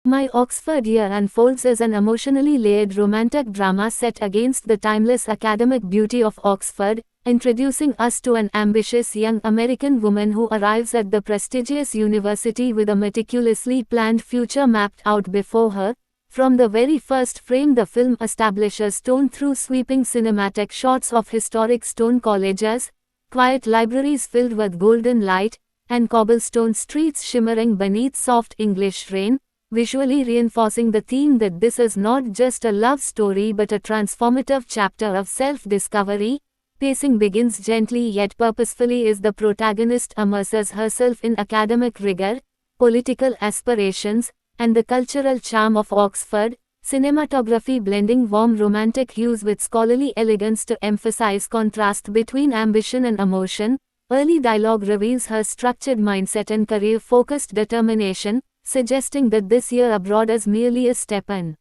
My Oxford Year unfolds as an emotionally layered romantic drama set against the timeless academic beauty of Oxford, introducing us to an ambitious young American woman who arrives at the prestigious university with a meticulously planned future mapped out before her. From the very first frame, the film establishes tone through sweeping cinematic shots of historic stone colleges, quiet libraries filled with golden light, and cobblestone streets shimmering beneath soft English rain, visually reinforcing the theme that this is not just a love story but a transformative chapter of self-discovery. Pacing begins gently yet purposefully as the protagonist immerses herself in academic rigor, political aspirations, and the cultural charm of Oxford. Cinematography blending warm romantic hues with scholarly elegance to emphasize contrast between ambition and emotion. Early dialogue reveals her structured mindset and career-focused determination, suggesting that this year abroad is merely a step in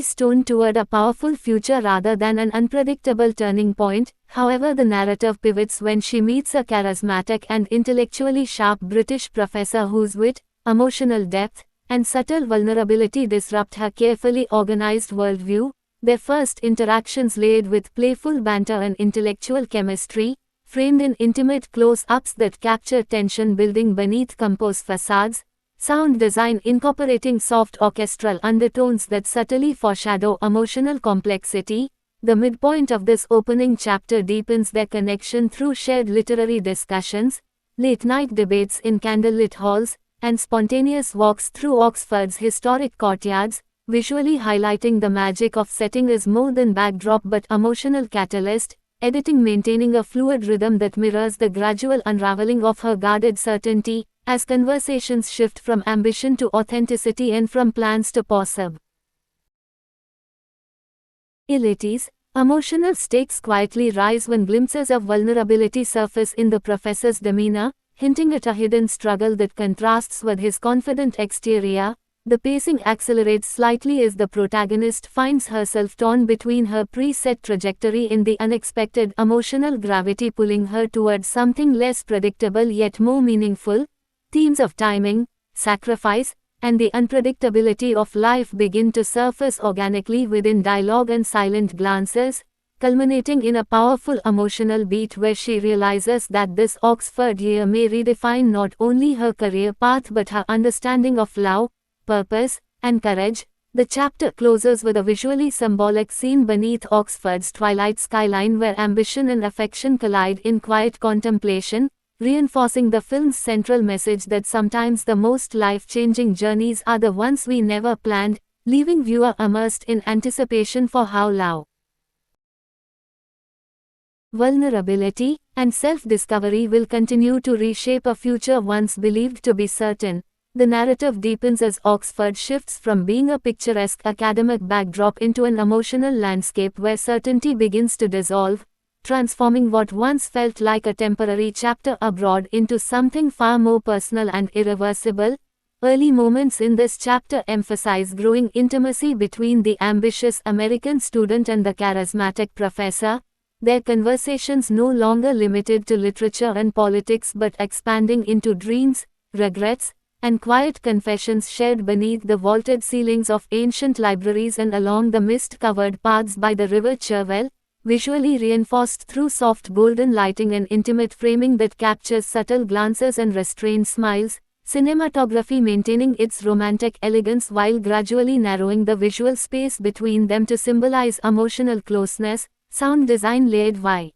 Stone toward a powerful future rather than an unpredictable turning point. However, the narrative pivots when she meets a charismatic and intellectually sharp British professor whose wit, emotional depth, and subtle vulnerability disrupt her carefully organized worldview. Their first interactions laid with playful banter and intellectual chemistry, framed in intimate close-ups that capture tension building beneath composed facades, sound design incorporating soft orchestral undertones that subtly foreshadow emotional complexity. The midpoint of this opening chapter deepens their connection through shared literary discussions, late-night debates in candlelit halls, and spontaneous walks through Oxford's historic courtyards, visually highlighting the magic of setting as more than backdrop but emotional catalyst. Editing maintaining a fluid rhythm that mirrors the gradual unraveling of her guarded certainty, as conversations shift from ambition to authenticity and from plans to possibilities. Emotional stakes quietly rise when glimpses of vulnerability surface in the professor's demeanor, hinting at a hidden struggle that contrasts with his confident exterior. The pacing accelerates slightly as the protagonist finds herself torn between her preset trajectory and the unexpected emotional gravity pulling her towards something less predictable yet more meaningful. Themes of timing, sacrifice, and the unpredictability of life begin to surface organically within dialogue and silent glances, culminating in a powerful emotional beat where she realizes that this Oxford year may redefine not only her career path but her understanding of love, purpose, and courage. The chapter closes with a visually symbolic scene beneath Oxford's twilight skyline where ambition and affection collide in quiet contemplation, reinforcing the film's central message that sometimes the most life-changing journeys are the ones we never planned, leaving viewer immersed in anticipation for how love, vulnerability, and self-discovery will continue to reshape a future once believed to be certain. The narrative deepens as Oxford shifts from being a picturesque academic backdrop into an emotional landscape where certainty begins to dissolve, transforming what once felt like a temporary chapter abroad into something far more personal and irreversible. Early moments in this chapter emphasize growing intimacy between the ambitious American student and the charismatic professor, their conversations no longer limited to literature and politics but expanding into dreams, regrets, and quiet confessions shared beneath the vaulted ceilings of ancient libraries and along the mist-covered paths by the River Cherwell, visually reinforced through soft golden lighting and intimate framing that captures subtle glances and restrained smiles, cinematography maintaining its romantic elegance while gradually narrowing the visual space between them to symbolize emotional closeness, sound design layered by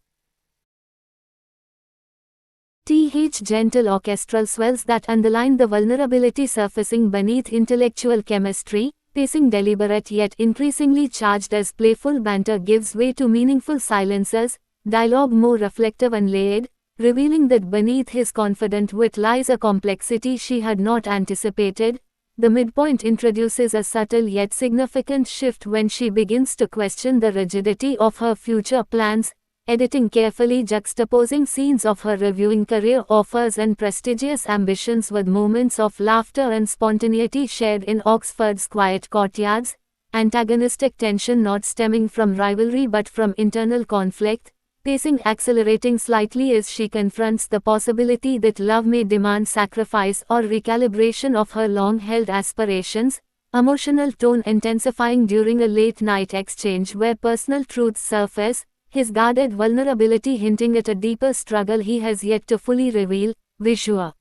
gentle orchestral swells that underline the vulnerability surfacing beneath intellectual chemistry, pacing deliberate yet increasingly charged as playful banter gives way to meaningful silences, dialogue more reflective and layered, revealing that beneath his confident wit lies a complexity she had not anticipated. The midpoint introduces a subtle yet significant shift when she begins to question the rigidity of her future plans. Editing carefully juxtaposing scenes of her reviewing career offers and prestigious ambitions with moments of laughter and spontaneity shared in Oxford's quiet courtyards, antagonistic tension not stemming from rivalry but from internal conflict, pacing accelerating slightly as she confronts the possibility that love may demand sacrifice or recalibration of her long-held aspirations, emotional tone intensifying during a late-night exchange where personal truths surface, his guarded vulnerability hinting at a deeper struggle he has yet to fully reveal. Visual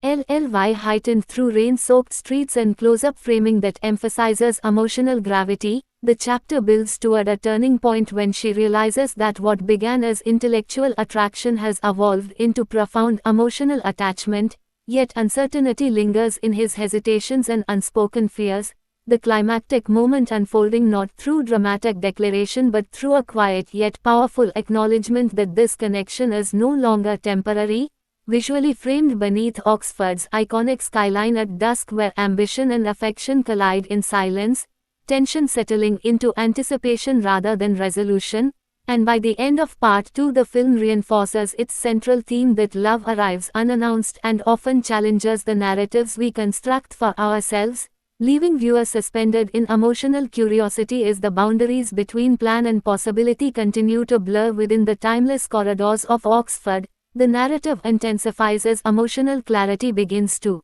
LLY heightened through rain-soaked streets and close-up framing that emphasizes emotional gravity. The chapter builds toward a turning point when she realizes that what began as intellectual attraction has evolved into profound emotional attachment, yet uncertainty lingers in his hesitations and unspoken fears, the climactic moment unfolding not through dramatic declaration but through a quiet yet powerful acknowledgement that this connection is no longer temporary, visually framed beneath Oxford's iconic skyline at dusk where ambition and affection collide in silence, tension settling into anticipation rather than resolution, and by the end of Part 2 the film reinforces its central theme that love arrives unannounced and often challenges the narratives we construct for ourselves, leaving viewers suspended in emotional curiosity as the boundaries between plan and possibility continue to blur within the timeless corridors of Oxford. The narrative intensifies as emotional clarity begins to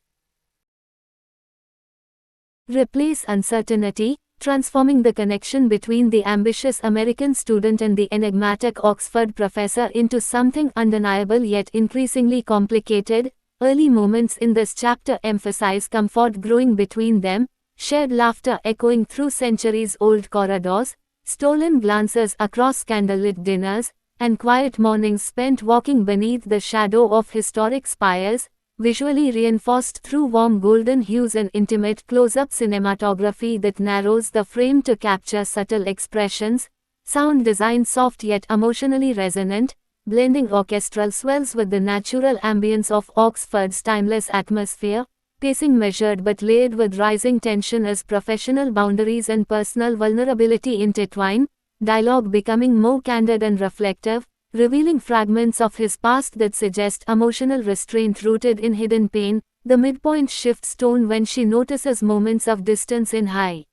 replace uncertainty, transforming the connection between the ambitious American student and the enigmatic Oxford professor into something undeniable yet increasingly complicated. Early moments in this chapter emphasize comfort growing between them, shared laughter echoing through centuries-old corridors, stolen glances across candlelit dinners, and quiet mornings spent walking beneath the shadow of historic spires, visually reinforced through warm golden hues and intimate close-up cinematography that narrows the frame to capture subtle expressions, sound design soft yet emotionally resonant, blending orchestral swells with the natural ambience of Oxford's timeless atmosphere, pacing measured but layered with rising tension as professional boundaries and personal vulnerability intertwine, dialogue becoming more candid and reflective, revealing fragments of his past that suggest emotional restraint rooted in hidden pain. The midpoint shifts tone when she notices moments of distance in high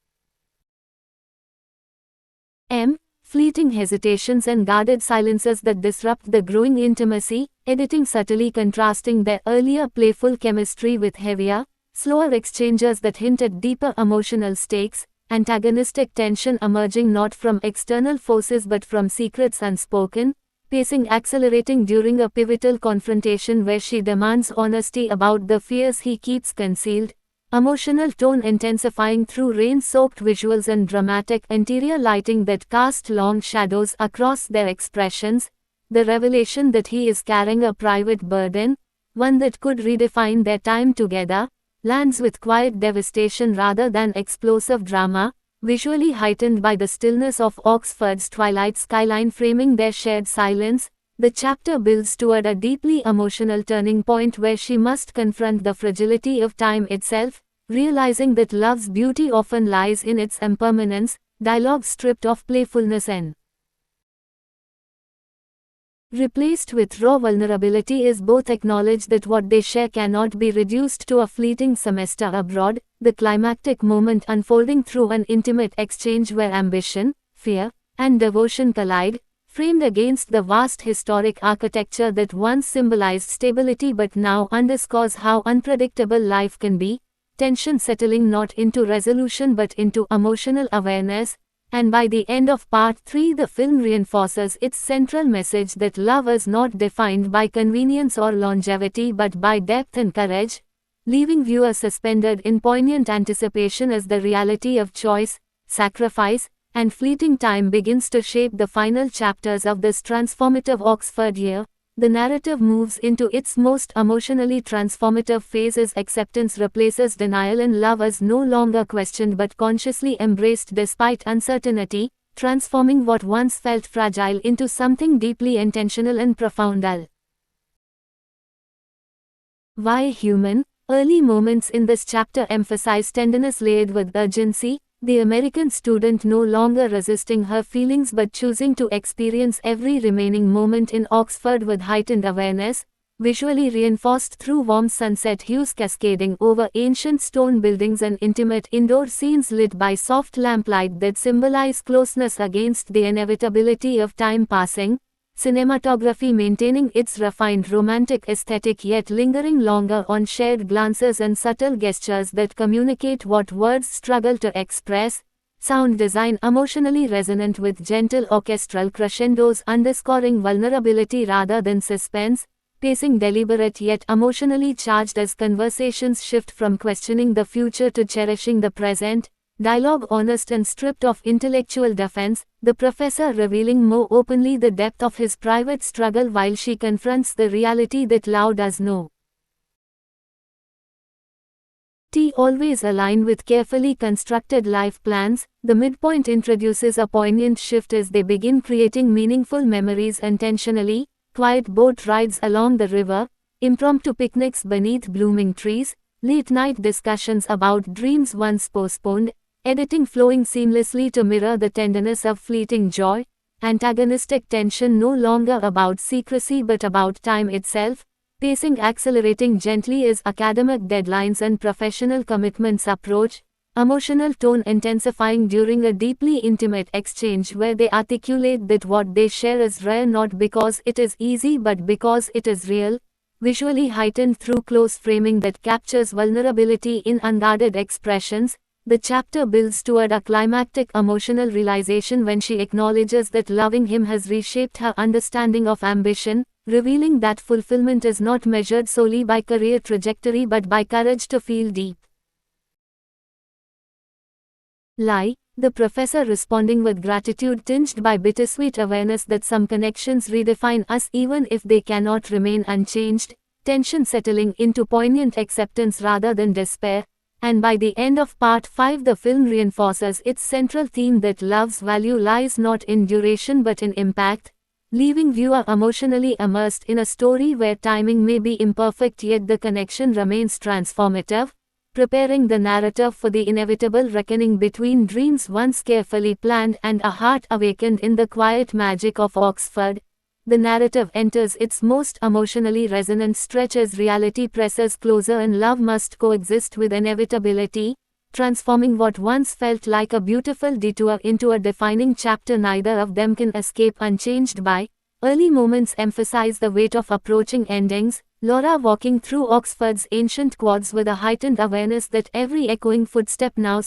fleeting hesitations and guarded silences that disrupt the growing intimacy, editing subtly contrasting their earlier playful chemistry with heavier, slower exchanges that hint at deeper emotional stakes, antagonistic tension emerging not from external forces but from secrets unspoken, pacing accelerating during a pivotal confrontation where she demands honesty about the fears he keeps concealed, emotional tone intensifying through rain-soaked visuals and dramatic interior lighting that cast long shadows across their expressions, the revelation that he is carrying a private burden, one that could redefine their time together, lands with quiet devastation rather than explosive drama, visually heightened by the stillness of Oxford's twilight skyline framing their shared silence. The chapter builds toward a deeply emotional turning point where she must confront the fragility of time itself, realizing that love's beauty often lies in its impermanence. Dialogue stripped of playfulness and replaced with raw vulnerability is both acknowledge that what they share cannot be reduced to a fleeting semester abroad, the climactic moment unfolding through an intimate exchange where ambition, fear, and devotion collide, framed against the vast historic architecture that once symbolized stability but now underscores how unpredictable life can be, tension settling not into resolution but into emotional awareness, and by the end of Part 3 the film reinforces its central message that love is not defined by convenience or longevity but by depth and courage, leaving viewers suspended in poignant anticipation as the reality of choice, sacrifice, and fleeting time begins to shape the final chapters of this transformative Oxford year. The narrative moves into its most emotionally transformative phase as acceptance replaces denial and love is no longer questioned but consciously embraced despite uncertainty, transforming what once felt fragile into something deeply intentional and profound. Why human? Early moments in this chapter emphasize tenderness layered with urgency, the American student no longer resisting her feelings but choosing to experience every remaining moment in Oxford with heightened awareness, visually reinforced through warm sunset hues cascading over ancient stone buildings and intimate indoor scenes lit by soft lamplight that symbolize closeness against the inevitability of time passing, cinematography maintaining its refined romantic aesthetic yet lingering longer on shared glances and subtle gestures that communicate what words struggle to express, sound design emotionally resonant with gentle orchestral crescendos underscoring vulnerability rather than suspense, pacing deliberate yet emotionally charged as conversations shift from questioning the future to cherishing the present, dialogue honest and stripped of intellectual defense, the professor revealing more openly the depth of his private struggle while she confronts the reality that love does know. Always align with carefully constructed life plans, the midpoint introduces a poignant shift as they begin creating meaningful memories intentionally, quiet boat rides along the river, impromptu picnics beneath blooming trees, late-night discussions about dreams once postponed, editing flowing seamlessly to mirror the tenderness of fleeting joy, antagonistic tension no longer about secrecy but about time itself, pacing accelerating gently as academic deadlines and professional commitments approach, emotional tone intensifying during a deeply intimate exchange where they articulate that what they share is rare not because it is easy but because it is real, visually heightened through close framing that captures vulnerability in unguarded expressions. The chapter builds toward a climactic emotional realization when she acknowledges that loving him has reshaped her understanding of ambition, revealing that fulfillment is not measured solely by career trajectory but by courage to feel deep. The professor responding with gratitude tinged by bittersweet awareness that some connections redefine us even if they cannot remain unchanged, tension settling into poignant acceptance rather than despair, and by the end of Part 5 the film reinforces its central theme that love's value lies not in duration but in impact, leaving viewer emotionally immersed in a story where timing may be imperfect yet the connection remains transformative, preparing the narrative for the inevitable reckoning between dreams once carefully planned and a heart awakened in the quiet magic of Oxford. The narrative enters its most emotionally resonant stretch as reality presses closer and love must coexist with inevitability, transforming what once felt like a beautiful detour into a defining chapter neither of them can escape unchanged by. Early moments emphasize the weight of approaching endings, Laura walking through Oxford's ancient quads with a heightened awareness that every echoing footstep now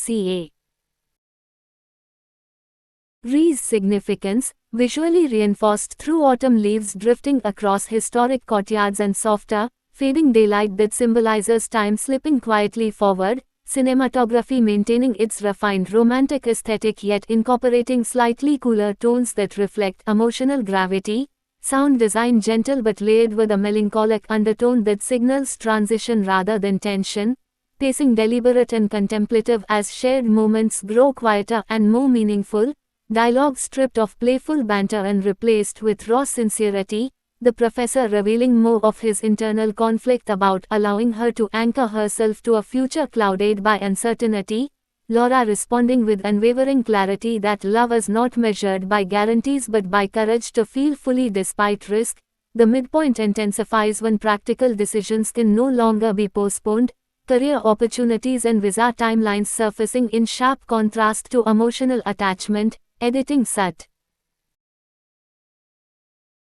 carries significance, visually reinforced through autumn leaves drifting across historic courtyards and softer, fading daylight that symbolizes time slipping quietly forward, cinematography maintaining its refined romantic aesthetic yet incorporating slightly cooler tones that reflect emotional gravity, sound design gentle but layered with a melancholic undertone that signals transition rather than tension, pacing deliberate and contemplative as shared moments grow quieter and more meaningful, dialogue stripped of playful banter and replaced with raw sincerity, the professor revealing more of his internal conflict about allowing her to anchor herself to a future clouded by uncertainty, Laura responding with unwavering clarity that love is not measured by guarantees but by courage to feel fully despite risk. The midpoint intensifies when practical decisions can no longer be postponed, career opportunities and visa timelines surfacing in sharp contrast to emotional attachment, editing Sut.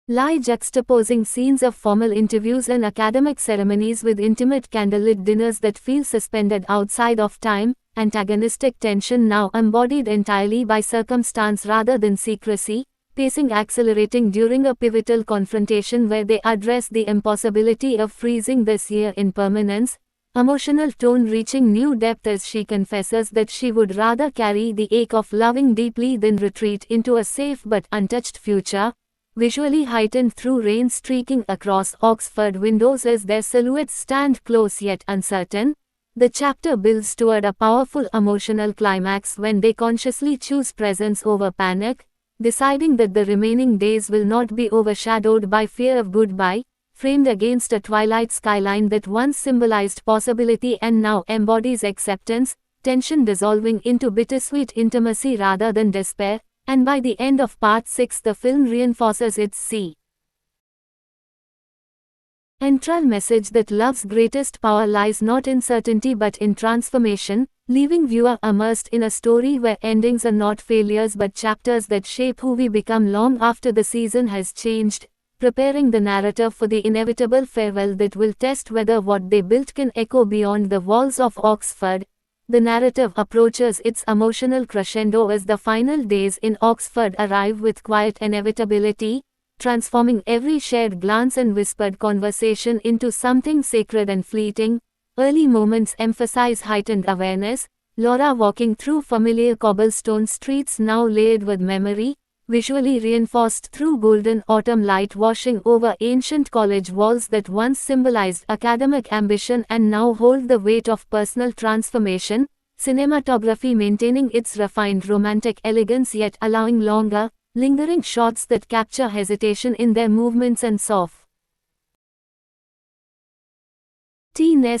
Juxtaposing scenes of formal interviews and academic ceremonies with intimate candlelit dinners that feel suspended outside of time, antagonistic tension now embodied entirely by circumstance rather than secrecy, pacing accelerating during a pivotal confrontation where they address the impossibility of freezing this year in permanence, emotional tone reaching new depth as she confesses that she would rather carry the ache of loving deeply than retreat into a safe but untouched future, visually heightened through rain streaking across Oxford windows as their silhouettes stand close yet uncertain. The chapter builds toward a powerful emotional climax when they consciously choose presence over panic, deciding that the remaining days will not be overshadowed by fear of goodbye, framed against a twilight skyline that once symbolized possibility and now embodies acceptance, tension dissolving into bittersweet intimacy rather than despair, and by the end of Part 6 the film reinforces its Entral message that love's greatest power lies not in certainty but in transformation, leaving viewer immersed in a story where endings are not failures but chapters that shape who we become long after the season has changed, preparing the narrator for the inevitable farewell that will test whether what they built can echo beyond the walls of Oxford. The narrative approaches its emotional crescendo as the final days in Oxford arrive with quiet inevitability, transforming every shared glance and whispered conversation into something sacred and fleeting. Early moments emphasize heightened awareness, Laura walking through familiar cobblestone streets now layered with memory, visually reinforced through golden autumn light washing over ancient college walls that once symbolized academic ambition and now hold the weight of personal transformation, cinematography maintaining its refined romantic elegance yet allowing longer, lingering shots that capture hesitation in their movements and softness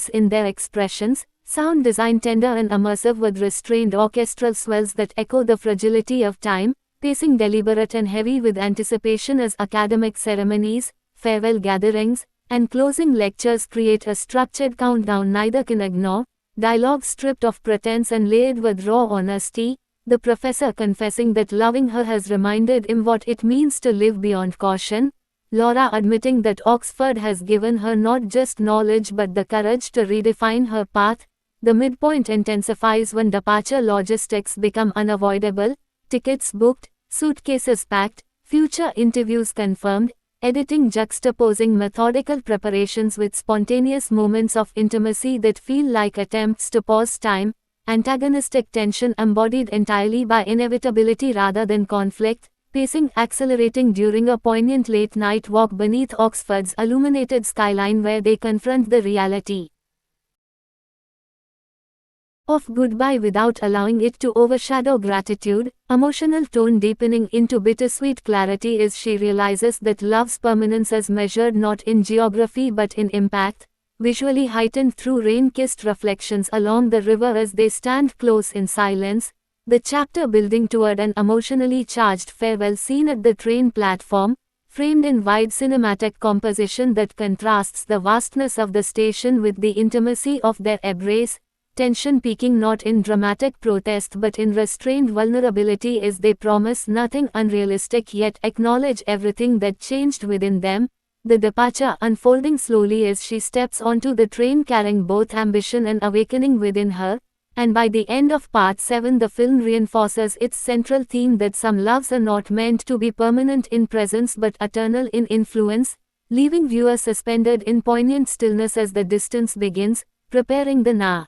in their expressions, sound design tender and immersive with restrained orchestral swells that echo the fragility of time, pacing deliberate and heavy with anticipation as academic ceremonies, farewell gatherings, and closing lectures create a structured countdown neither can ignore, dialogue stripped of pretense and layered with raw honesty, the professor confessing that loving her has reminded him what it means to live beyond caution, Laura admitting that Oxford has given her not just knowledge but the courage to redefine her path. The midpoint intensifies when departure logistics become unavoidable, tickets booked, suitcases packed, future interviews confirmed, editing juxtaposing methodical preparations with spontaneous moments of intimacy that feel like attempts to pause time, antagonistic tension embodied entirely by inevitability rather than conflict, pacing accelerating during a poignant late-night walk beneath Oxford's illuminated skyline where they confront the reality of goodbye without allowing it to overshadow gratitude, emotional tone deepening into bittersweet clarity as she realizes that love's permanence is measured not in geography but in impact, visually heightened through rain-kissed reflections along the river as they stand close in silence, the chapter building toward an emotionally charged farewell scene at the train platform, framed in wide cinematic composition that contrasts the vastness of the station with the intimacy of their embrace, tension peaking not in dramatic protest but in restrained vulnerability as they promise nothing unrealistic yet acknowledge everything that changed within them. The departure unfolding slowly as she steps onto the train carrying both ambition and awakening within her, and by the end of part 7 the film reinforces its central theme that some loves are not meant to be permanent in presence but eternal in influence, leaving viewers suspended in poignant stillness as the distance begins, preparing the narrative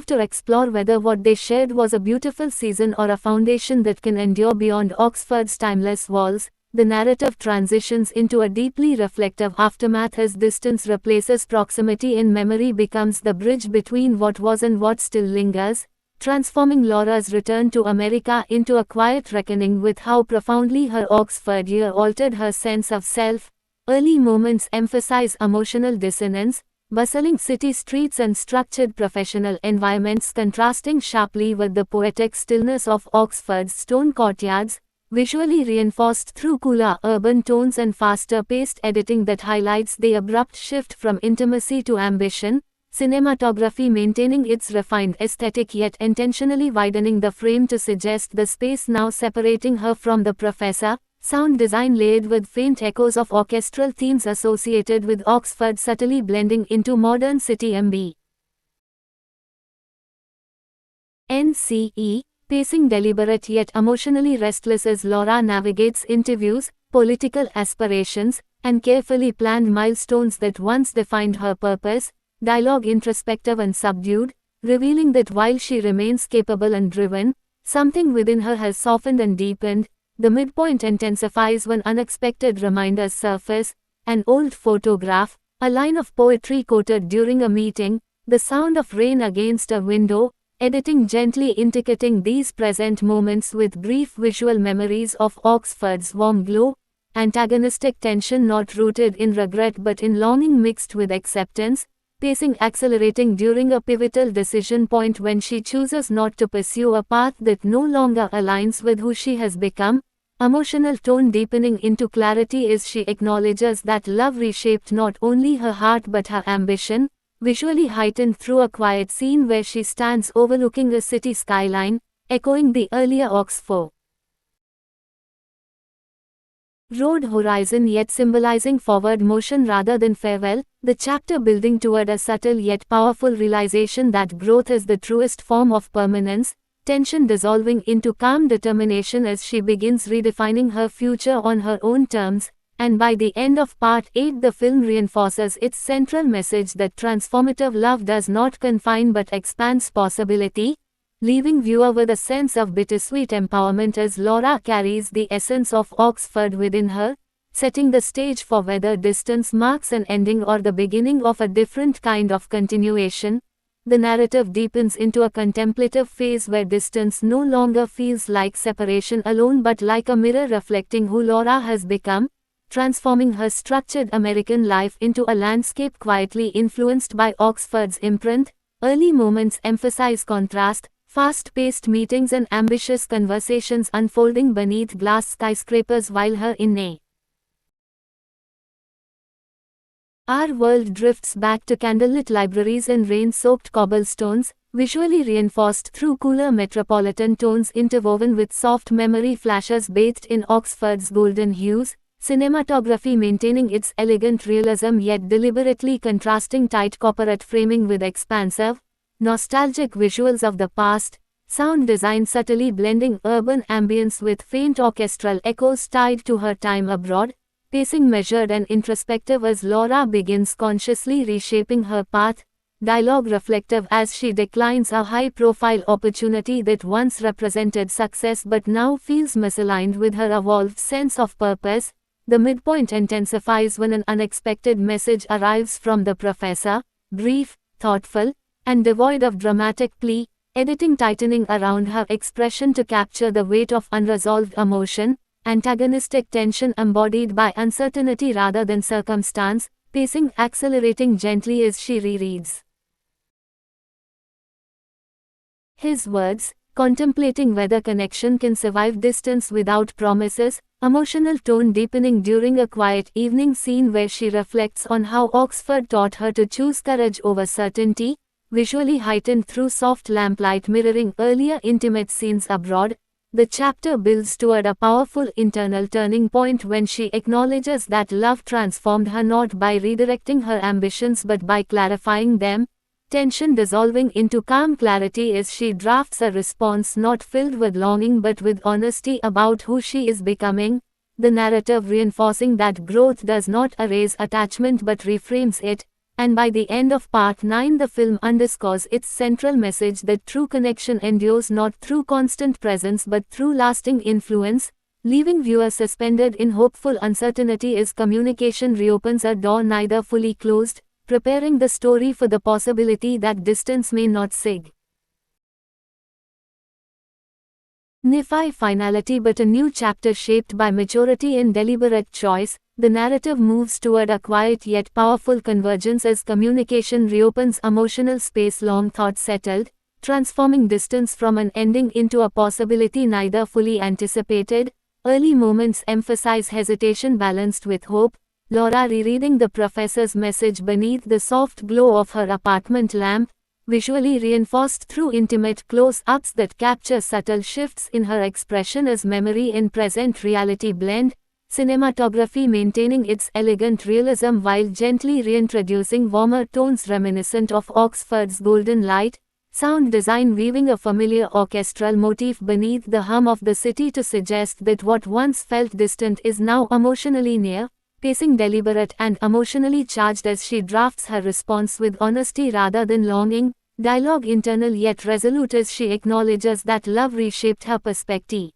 to explore whether what they shared was a beautiful season or a foundation that can endure beyond Oxford's timeless walls. The narrative transitions into a deeply reflective aftermath as distance replaces proximity and memory becomes the bridge between what was and what still lingers, transforming Laura's return to America into a quiet reckoning with how profoundly her Oxford year altered her sense of self. Early moments emphasize emotional dissonance, bustling city streets and structured professional environments contrasting sharply with the poetic stillness of Oxford's stone courtyards, visually reinforced through cooler urban tones and faster-paced editing that highlights the abrupt shift from intimacy to ambition, cinematography maintaining its refined aesthetic yet intentionally widening the frame to suggest the space now separating her from the professor, sound design layered with faint echoes of orchestral themes associated with Oxford subtly blending into modern city NCE, pacing deliberate yet emotionally restless as Laura navigates interviews, political aspirations, and carefully planned milestones that once defined her purpose, dialogue introspective and subdued, revealing that while she remains capable and driven, something within her has softened and deepened. The midpoint intensifies when unexpected reminders surface, an old photograph, a line of poetry quoted during a meeting, the sound of rain against a window, editing gently integrating these present moments with brief visual memories of Oxford's warm glow, antagonistic tension not rooted in regret but in longing mixed with acceptance, pacing accelerating during a pivotal decision point when she chooses not to pursue a path that no longer aligns with who she has become, emotional tone deepening into clarity as she acknowledges that love reshaped not only her heart but her ambition, visually heightened through a quiet scene where she stands overlooking a city skyline, echoing the earlier Oxford Road horizon yet symbolizing forward motion rather than farewell, the chapter building toward a subtle yet powerful realization that growth is the truest form of permanence, tension dissolving into calm determination as she begins redefining her future on her own terms, and by the end of Part 8 the film reinforces its central message that transformative love does not confine but expands possibility, leaving viewer with a sense of bittersweet empowerment as Laura carries the essence of Oxford within her, setting the stage for whether distance marks an ending or the beginning of a different kind of continuation. The narrative deepens into a contemplative phase where distance no longer feels like separation alone but like a mirror reflecting who Laura has become, transforming her structured American life into a landscape quietly influenced by Oxford's imprint. Early moments emphasize contrast, fast-paced meetings and ambitious conversations unfolding beneath glass skyscrapers while her inner Our world drifts back to candlelit libraries and rain-soaked cobblestones, visually reinforced through cooler metropolitan tones interwoven with soft memory flashes bathed in Oxford's golden hues, cinematography maintaining its elegant realism yet deliberately contrasting tight corporate framing with expansive, nostalgic visuals of the past, sound design subtly blending urban ambience with faint orchestral echoes tied to her time abroad, pacing measured and introspective as Laura begins consciously reshaping her path, dialogue reflective as she declines a high-profile opportunity that once represented success but now feels misaligned with her evolved sense of purpose. The midpoint intensifies when an unexpected message arrives from the professor, brief, thoughtful, and devoid of dramatic plea, editing tightening around her expression to capture the weight of unresolved emotion, antagonistic tension embodied by uncertainty rather than circumstance, pacing accelerating gently as she rereads his words, contemplating whether connection can survive distance without promises, emotional tone deepening during a quiet evening scene where she reflects on how Oxford taught her to choose courage over certainty, visually heightened through soft lamplight mirroring earlier intimate scenes abroad. The chapter builds toward a powerful internal turning point when she acknowledges that love transformed her not by redirecting her ambitions but by clarifying them, tension dissolving into calm clarity as she drafts a response not filled with longing but with honesty about who she is becoming, the narrative reinforcing that growth does not erase attachment but reframes it. And by the end of Part 9 the film underscores its central message that true connection endures not through constant presence but through lasting influence, leaving viewers suspended in hopeful uncertainty as communication reopens a door neither fully closed, preparing the story for the possibility that distance may not signify finality but a new chapter shaped by maturity and deliberate choice. The narrative moves toward a quiet yet powerful convergence as communication reopens emotional space long thought settled, transforming distance from an ending into a possibility neither fully anticipated. Early moments emphasize hesitation balanced with hope, Laura rereading the professor's message beneath the soft glow of her apartment lamp, visually reinforced through intimate close-ups that capture subtle shifts in her expression as memory and present reality blend, cinematography maintaining its elegant realism while gently reintroducing warmer tones reminiscent of Oxford's golden light, sound design weaving a familiar orchestral motif beneath the hum of the city to suggest that what once felt distant is now emotionally near, pacing deliberate and emotionally charged as she drafts her response with honesty rather than longing, dialogue internal yet resolute as she acknowledges that love reshaped her perspective.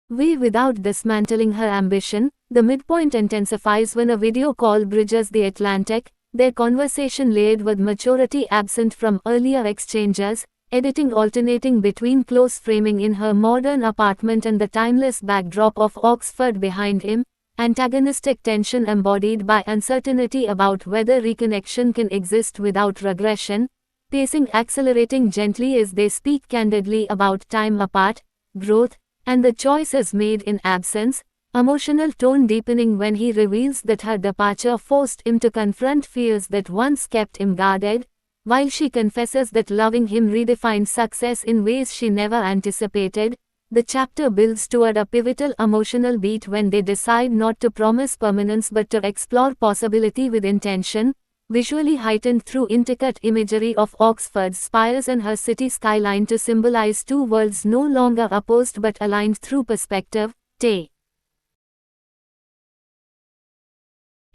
Without dismantling her ambition, the midpoint intensifies when a video call bridges the Atlantic, their conversation layered with maturity absent from earlier exchanges, editing alternating between close framing in her modern apartment and the timeless backdrop of Oxford behind him, antagonistic tension embodied by uncertainty about whether reconnection can exist without regression, pacing accelerating gently as they speak candidly about time apart, growth, and the choices made in absence, emotional tone deepening when he reveals that her departure forced him to confront fears that once kept him guarded, while she confesses that loving him redefined success in ways she never anticipated. The chapter builds toward a pivotal emotional beat when they decide not to promise permanence but to explore possibility with intention, visually heightened through intricate imagery of Oxford's spires and her city skyline to symbolize two worlds no longer opposed but aligned through perspective.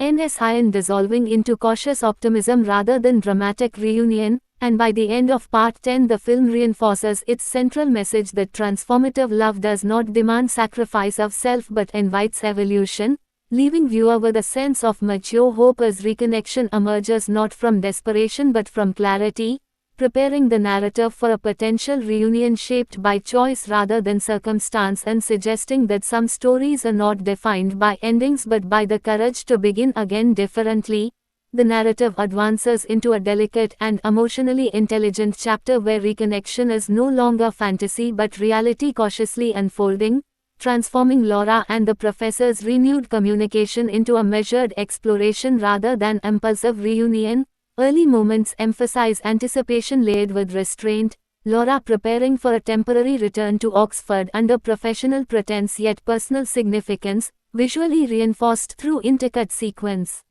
NSIN dissolving into cautious optimism rather than dramatic reunion, and by the end of Part 10 the film reinforces its central message that transformative love does not demand sacrifice of self but invites evolution, leaving viewer with a sense of mature hope as reconnection emerges not from desperation but from clarity, preparing the narrative for a potential reunion shaped by choice rather than circumstance and suggesting that some stories are not defined by endings but by the courage to begin again differently. The narrative advances into a delicate and emotionally intelligent chapter where reconnection is no longer fantasy but reality cautiously unfolding, transforming Laura and the professor's renewed communication into a measured exploration rather than impulsive reunion. Early moments emphasize anticipation layered with restraint, Laura preparing for a temporary return to Oxford under professional pretense yet personal significance, visually reinforced through intricate sequence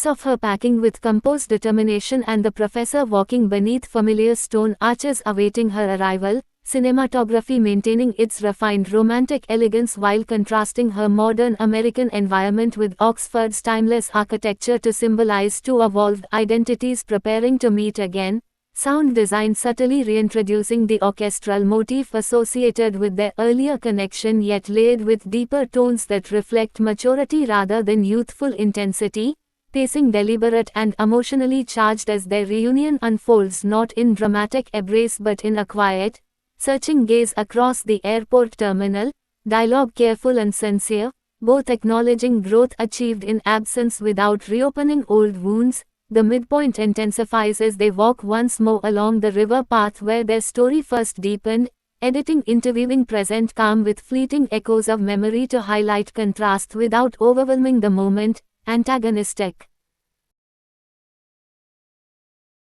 of her packing with composed determination and the professor walking beneath familiar stone arches awaiting her arrival, cinematography maintaining its refined romantic elegance while contrasting her modern American environment with Oxford's timeless architecture to symbolize two evolved identities preparing to meet again, sound design subtly reintroducing the orchestral motif associated with their earlier connection yet layered with deeper tones that reflect maturity rather than youthful intensity, pacing deliberate and emotionally charged as their reunion unfolds not in dramatic embrace but in a quiet, searching gaze across the airport terminal, dialogue careful and sincere, both acknowledging growth achieved in absence without reopening old wounds. The midpoint intensifies as they walk once more along the river path where their story first deepened, editing interweaving present calm with fleeting echoes of memory to highlight contrast without overwhelming the moment. Antagonistic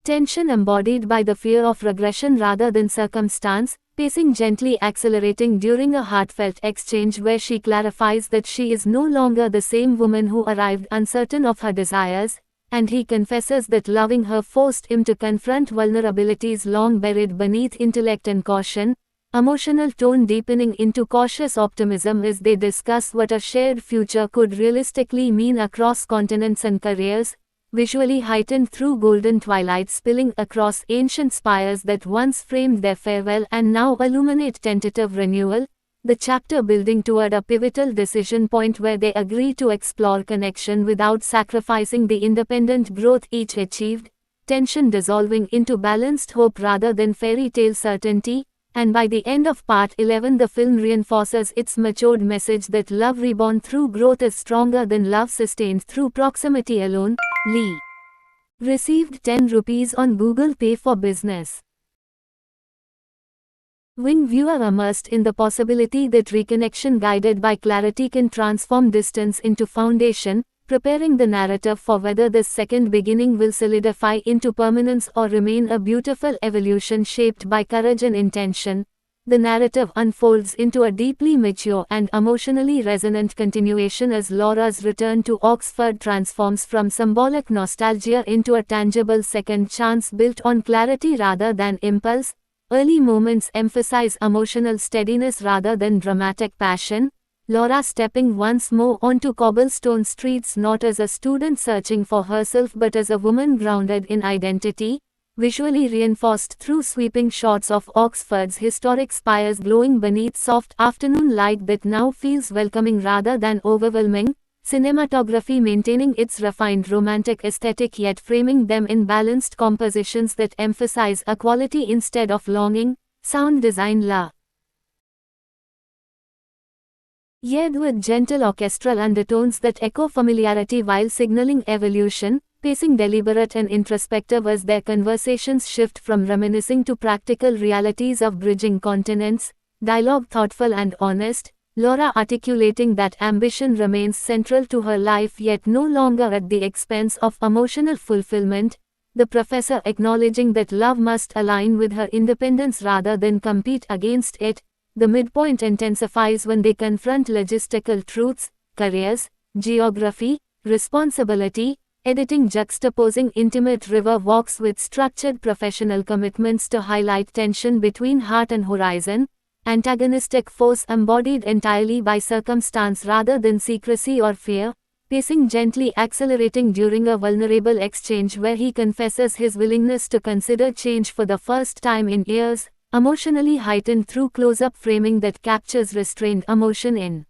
tension embodied by the fear of regression rather than circumstance, pacing gently accelerating during a heartfelt exchange where she clarifies that she is no longer the same woman who arrived uncertain of her desires, and he confesses that loving her forced him to confront vulnerabilities long buried beneath intellect and caution, emotional tone deepening into cautious optimism as they discuss what a shared future could realistically mean across continents and careers, visually heightened through golden twilight spilling across ancient spires that once framed their farewell and now illuminate tentative renewal, the chapter building toward a pivotal decision point where they agree to explore connection without sacrificing the independent growth each achieved, tension dissolving into balanced hope rather than fairy tale certainty. And by the end of Part 11 the film reinforces its matured message that love reborn through growth is stronger than love sustained through proximity alone. Lee received 10 rupees on Google Pay for Business. Wing viewer immersed in the possibility that reconnection guided by clarity can transform distance into foundation, preparing the narrative for whether this second beginning will solidify into permanence or remain a beautiful evolution shaped by courage and intention. The narrative unfolds into a deeply mature and emotionally resonant continuation as Laura's return to Oxford transforms from symbolic nostalgia into a tangible second chance built on clarity rather than impulse. Early moments emphasize emotional steadiness rather than dramatic passion, Laura stepping once more onto cobblestone streets not as a student searching for herself but as a woman grounded in identity, visually reinforced through sweeping shots of Oxford's historic spires glowing beneath soft afternoon light that now feels welcoming rather than overwhelming, cinematography maintaining its refined romantic aesthetic yet framing them in balanced compositions that emphasize equality instead of longing, sound design layered with gentle orchestral undertones that echo familiarity while signaling evolution, pacing deliberate and introspective as their conversations shift from reminiscing to practical realities of bridging continents, dialogue thoughtful and honest, Laura articulating that ambition remains central to her life yet no longer at the expense of emotional fulfillment, the professor acknowledging that love must align with her independence rather than compete against it. The midpoint intensifies when they confront logistical truths, careers, geography, responsibility, editing juxtaposing intimate river walks with structured professional commitments to highlight tension between heart and horizon, antagonistic force embodied entirely by circumstance rather than secrecy or fear, pacing gently accelerating during a vulnerable exchange where he confesses his willingness to consider change for the first time in years, emotionally heightened through close-up framing that captures restrained emotion in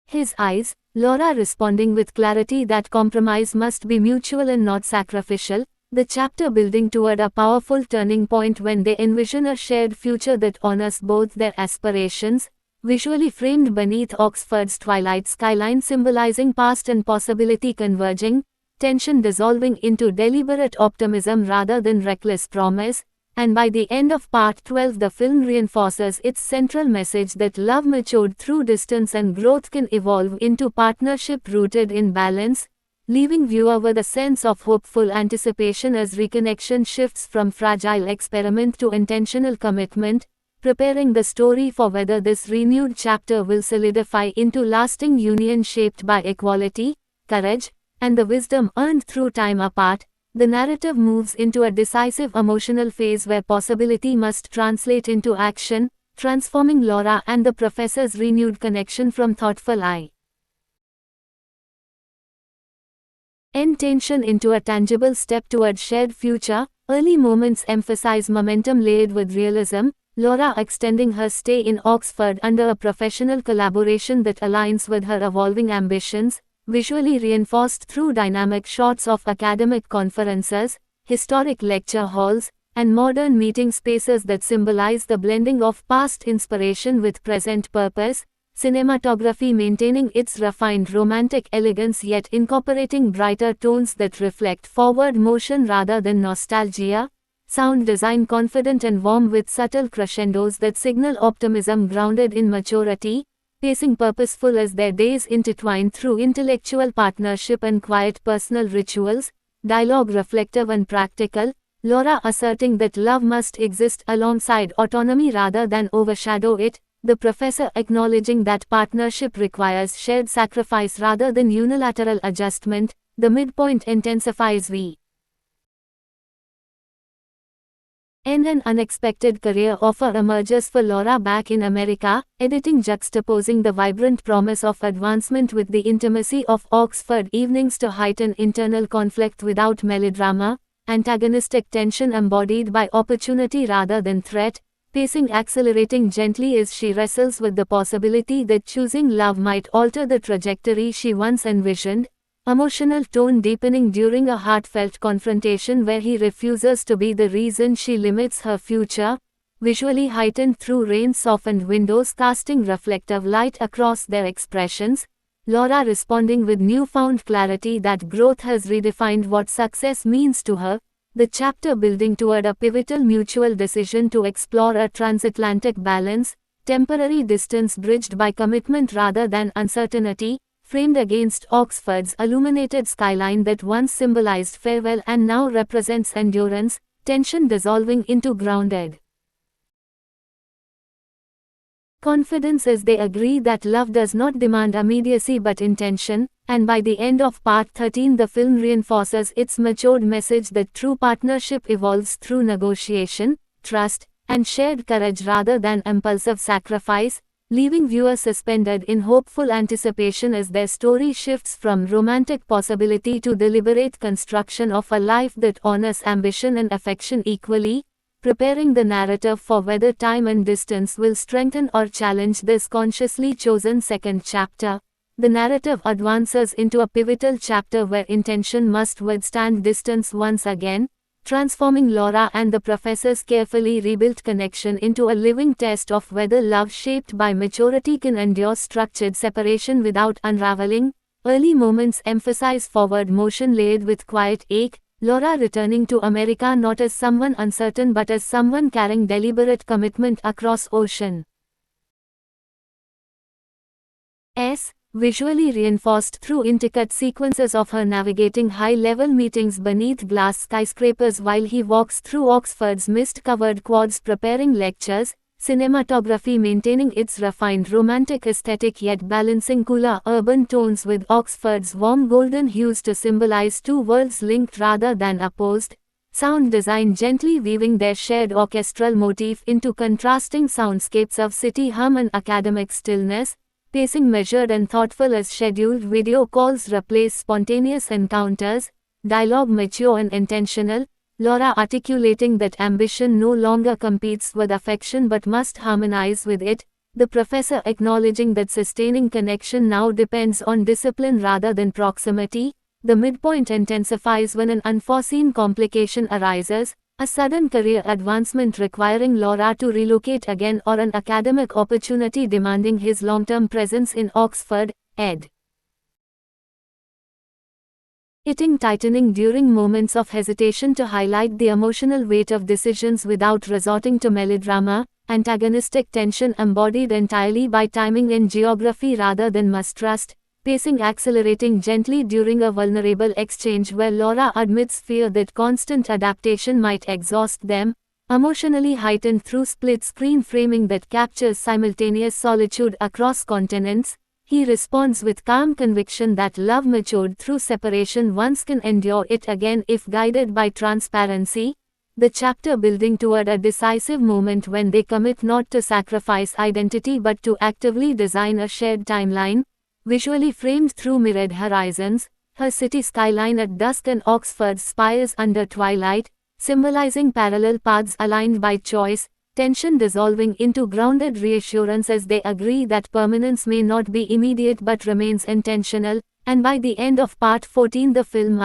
his eyes, Laura responding with clarity that compromise must be mutual and not sacrificial, the chapter building toward a powerful turning point when they envision a shared future that honors both their aspirations, visually framed beneath Oxford's twilight skyline symbolizing past and possibility converging, tension dissolving into deliberate optimism rather than reckless promise, and by the end of Part 12 the film reinforces its central message that love matured through distance and growth can evolve into partnership rooted in balance, leaving viewer with a sense of hopeful anticipation as reconnection shifts from fragile experiment to intentional commitment, preparing the story for whether this renewed chapter will solidify into lasting union shaped by equality, courage, and the wisdom earned through time apart. The narrative moves into a decisive emotional phase where possibility must translate into action, transforming Laura and the professor's renewed connection from thoughtful intention into a tangible step toward shared future. Early moments emphasize momentum layered with realism, Laura extending her stay in Oxford under a professional collaboration that aligns with her evolving ambitions, visually reinforced through dynamic shots of academic conferences, historic lecture halls, and modern meeting spaces that symbolize the blending of past inspiration with present purpose, cinematography maintaining its refined romantic elegance yet incorporating brighter tones that reflect forward motion rather than nostalgia, sound design confident and warm with subtle crescendos that signal optimism grounded in maturity, pacing purposeful as their days intertwine through intellectual partnership and quiet personal rituals, dialogue reflective and practical, Laura asserting that love must exist alongside autonomy rather than overshadow it, the professor acknowledging that partnership requires shared sacrifice rather than unilateral adjustment. The midpoint intensifies an unexpected career offer emerges for Laura back in America, editing juxtaposing the vibrant promise of advancement with the intimacy of Oxford evenings to heighten internal conflict without melodrama, antagonistic tension embodied by opportunity rather than threat, pacing accelerating gently as she wrestles with the possibility that choosing love might alter the trajectory she once envisioned, emotional tone deepening during a heartfelt confrontation where he refuses to be the reason she limits her future, visually heightened through rain-softened windows casting reflective light across their expressions, Laura responding with newfound clarity that growth has redefined what success means to her, the chapter building toward a pivotal mutual decision to explore a transatlantic balance, temporary distance bridged by commitment rather than uncertainty, framed against Oxford's illuminated skyline that once symbolized farewell and now represents endurance, tension dissolving into grounded confidence as they agree that love does not demand immediacy but intention, and by the end of Part 13 the film reinforces its matured message that true partnership evolves through negotiation, trust, and shared courage rather than impulsive sacrifice, leaving viewers suspended in hopeful anticipation as their story shifts from romantic possibility to deliberate construction of a life that honors ambition and affection equally, preparing the narrative for whether time and distance will strengthen or challenge this consciously chosen second chapter. The narrative advances into a pivotal chapter where intention must withstand distance once again, transforming Laura and the professor's carefully rebuilt connection into a living test of whether love shaped by maturity can endure structured separation without unraveling, Early moments emphasize forward motion layered with quiet ache, Laura returning to America not as someone uncertain but as someone carrying deliberate commitment across ocean. Visually reinforced through intricate sequences of her navigating high-level meetings beneath glass skyscrapers while he walks through Oxford's mist-covered quads preparing lectures, cinematography maintaining its refined romantic aesthetic yet balancing cooler urban tones with Oxford's warm golden hues to symbolize two worlds linked rather than opposed, sound design gently weaving their shared orchestral motif into contrasting soundscapes of city hum and academic stillness, pacing measured and thoughtful as scheduled video calls replace spontaneous encounters, dialogue mature and intentional, Laura articulating that ambition no longer competes with affection but must harmonize with it, the professor acknowledging that sustaining connection now depends on discipline rather than proximity. The midpoint intensifies when an unforeseen complication arises, a sudden career advancement requiring Laura to relocate again or an academic opportunity demanding his long-term presence in Oxford, ed. Itting tightening during moments of hesitation to highlight the emotional weight of decisions without resorting to melodrama, antagonistic tension embodied entirely by timing and geography rather than mistrust, pacing accelerating gently during a vulnerable exchange where Laura admits fear that constant adaptation might exhaust them, emotionally heightened through split-screen framing that captures simultaneous solitude across continents. He responds with calm conviction that love matured through separation once can endure it again if guided by transparency, the chapter building toward a decisive moment when they commit not to sacrifice identity but to actively design a shared timeline, visually framed through mirrored horizons, her city skyline at dusk and Oxford's spires under twilight, symbolizing parallel paths aligned by choice, tension dissolving into grounded reassurance as they agree that permanence may not be immediate but remains intentional, and by the end of part 14 the film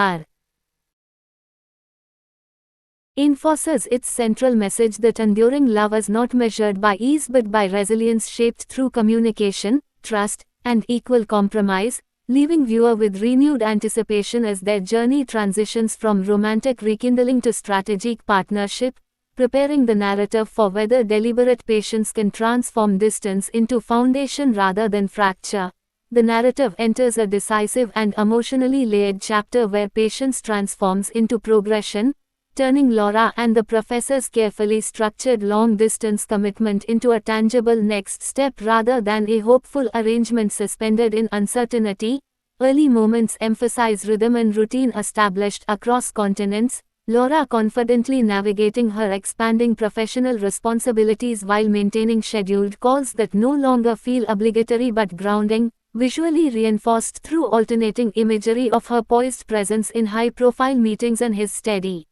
enforces its central message that enduring love is not measured by ease but by resilience shaped through communication, trust, and equal compromise, leaving viewer with renewed anticipation as their journey transitions from romantic rekindling to strategic partnership, preparing the narrative for whether deliberate patience can transform distance into foundation rather than fracture. The narrative enters a decisive and emotionally layered chapter where patience transforms into progression, turning Laura and the professor's carefully structured long-distance commitment into a tangible next step rather than a hopeful arrangement suspended in uncertainty. Early moments emphasize rhythm and routine established across continents, Laura confidently navigating her expanding professional responsibilities while maintaining scheduled calls that no longer feel obligatory but grounding, visually reinforced through alternating imagery of her poised presence in high-profile meetings and his steady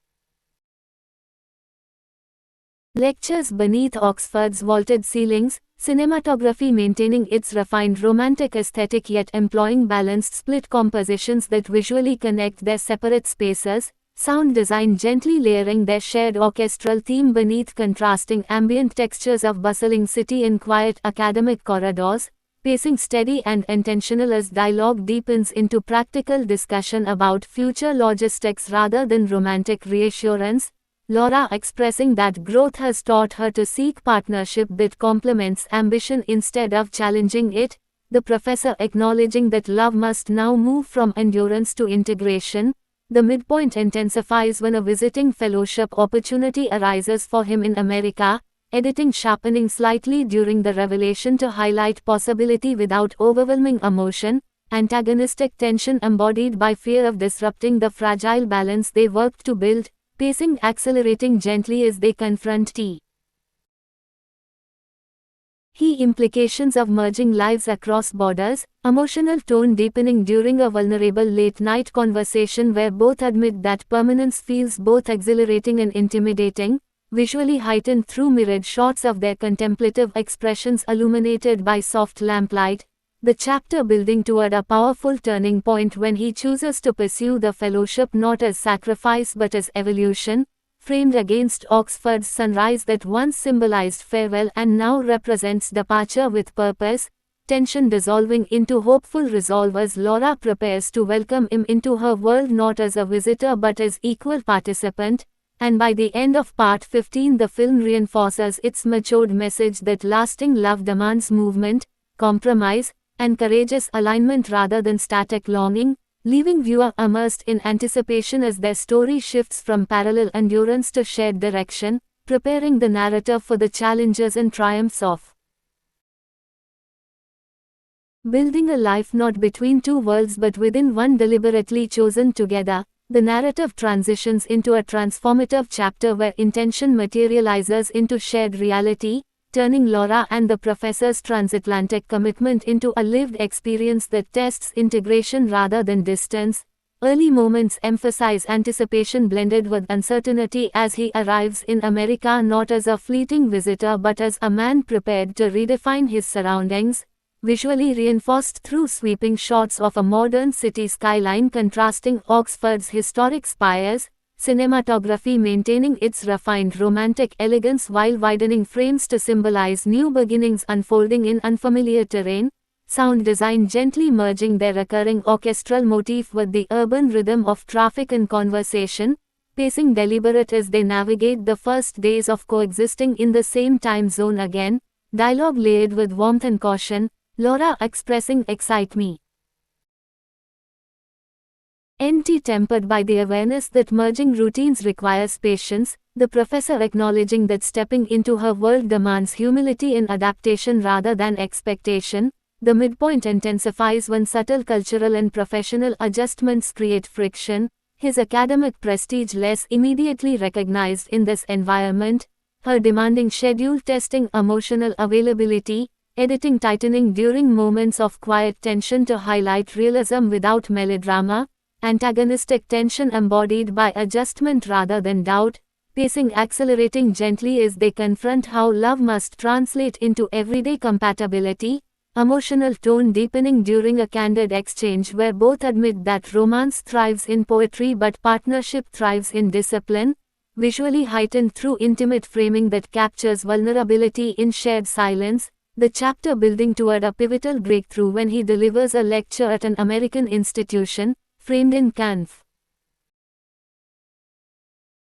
lectures beneath Oxford's vaulted ceilings, cinematography maintaining its refined romantic aesthetic yet employing balanced split compositions that visually connect their separate spaces, sound design gently layering their shared orchestral theme beneath contrasting ambient textures of bustling city and quiet academic corridors, pacing steady and intentional as dialogue deepens into practical discussion about future logistics rather than romantic reassurance, Laura expressing that growth has taught her to seek partnership that complements ambition instead of challenging it, the professor acknowledging that love must now move from endurance to integration. The midpoint intensifies when a visiting fellowship opportunity arises for him in America, editing sharpening slightly during the revelation to highlight possibility without overwhelming emotion, antagonistic tension embodied by fear of disrupting the fragile balance they worked to build, pacing accelerating gently as they confront He implications of merging lives across borders, emotional tone deepening during a vulnerable late-night conversation where both admit that permanence feels both exhilarating and intimidating, visually heightened through mirrored shots of their contemplative expressions illuminated by soft lamplight, the chapter building toward a powerful turning point when he chooses to pursue the fellowship not as sacrifice but as evolution, framed against Oxford's sunrise that once symbolized farewell and now represents departure with purpose, tension dissolving into hopeful resolve as Laura prepares to welcome him into her world not as a visitor but as equal participant. And by the end of part 15, the film reinforces its matured message that lasting love demands movement, compromise, and courageous alignment rather than static longing, leaving viewer immersed in anticipation as their story shifts from parallel endurance to shared direction, preparing the narrator for the challenges and triumphs of building a life not between two worlds but within one deliberately chosen together. The narrative transitions into a transformative chapter where intention materializes into shared reality, turning Laura and the professor's transatlantic commitment into a lived experience that tests integration rather than distance. Early moments emphasize anticipation blended with uncertainty as he arrives in America not as a fleeting visitor but as a man prepared to redefine his surroundings, visually reinforced through sweeping shots of a modern city skyline contrasting Oxford's historic spires, cinematography maintaining its refined romantic elegance while widening frames to symbolize new beginnings unfolding in unfamiliar terrain, sound design gently merging their recurring orchestral motif with the urban rhythm of traffic and conversation, pacing deliberate as they navigate the first days of coexisting in the same time zone again, dialogue layered with warmth and caution, Laura expressing "excite me" NT tempered by the awareness that merging routines requires patience, the professor acknowledging that stepping into her world demands humility and adaptation rather than expectation. The midpoint intensifies when subtle cultural and professional adjustments create friction, his academic prestige less immediately recognized in this environment, her demanding schedule testing emotional availability, editing tightening during moments of quiet tension to highlight realism without melodrama, antagonistic tension embodied by adjustment rather than doubt, pacing accelerating gently as they confront how love must translate into everyday compatibility, emotional tone deepening during a candid exchange where both admit that romance thrives in poetry but partnership thrives in discipline, visually heightened through intimate framing that captures vulnerability in shared silence. The chapter building toward a pivotal breakthrough when he delivers a lecture at an American institution, framed in canvas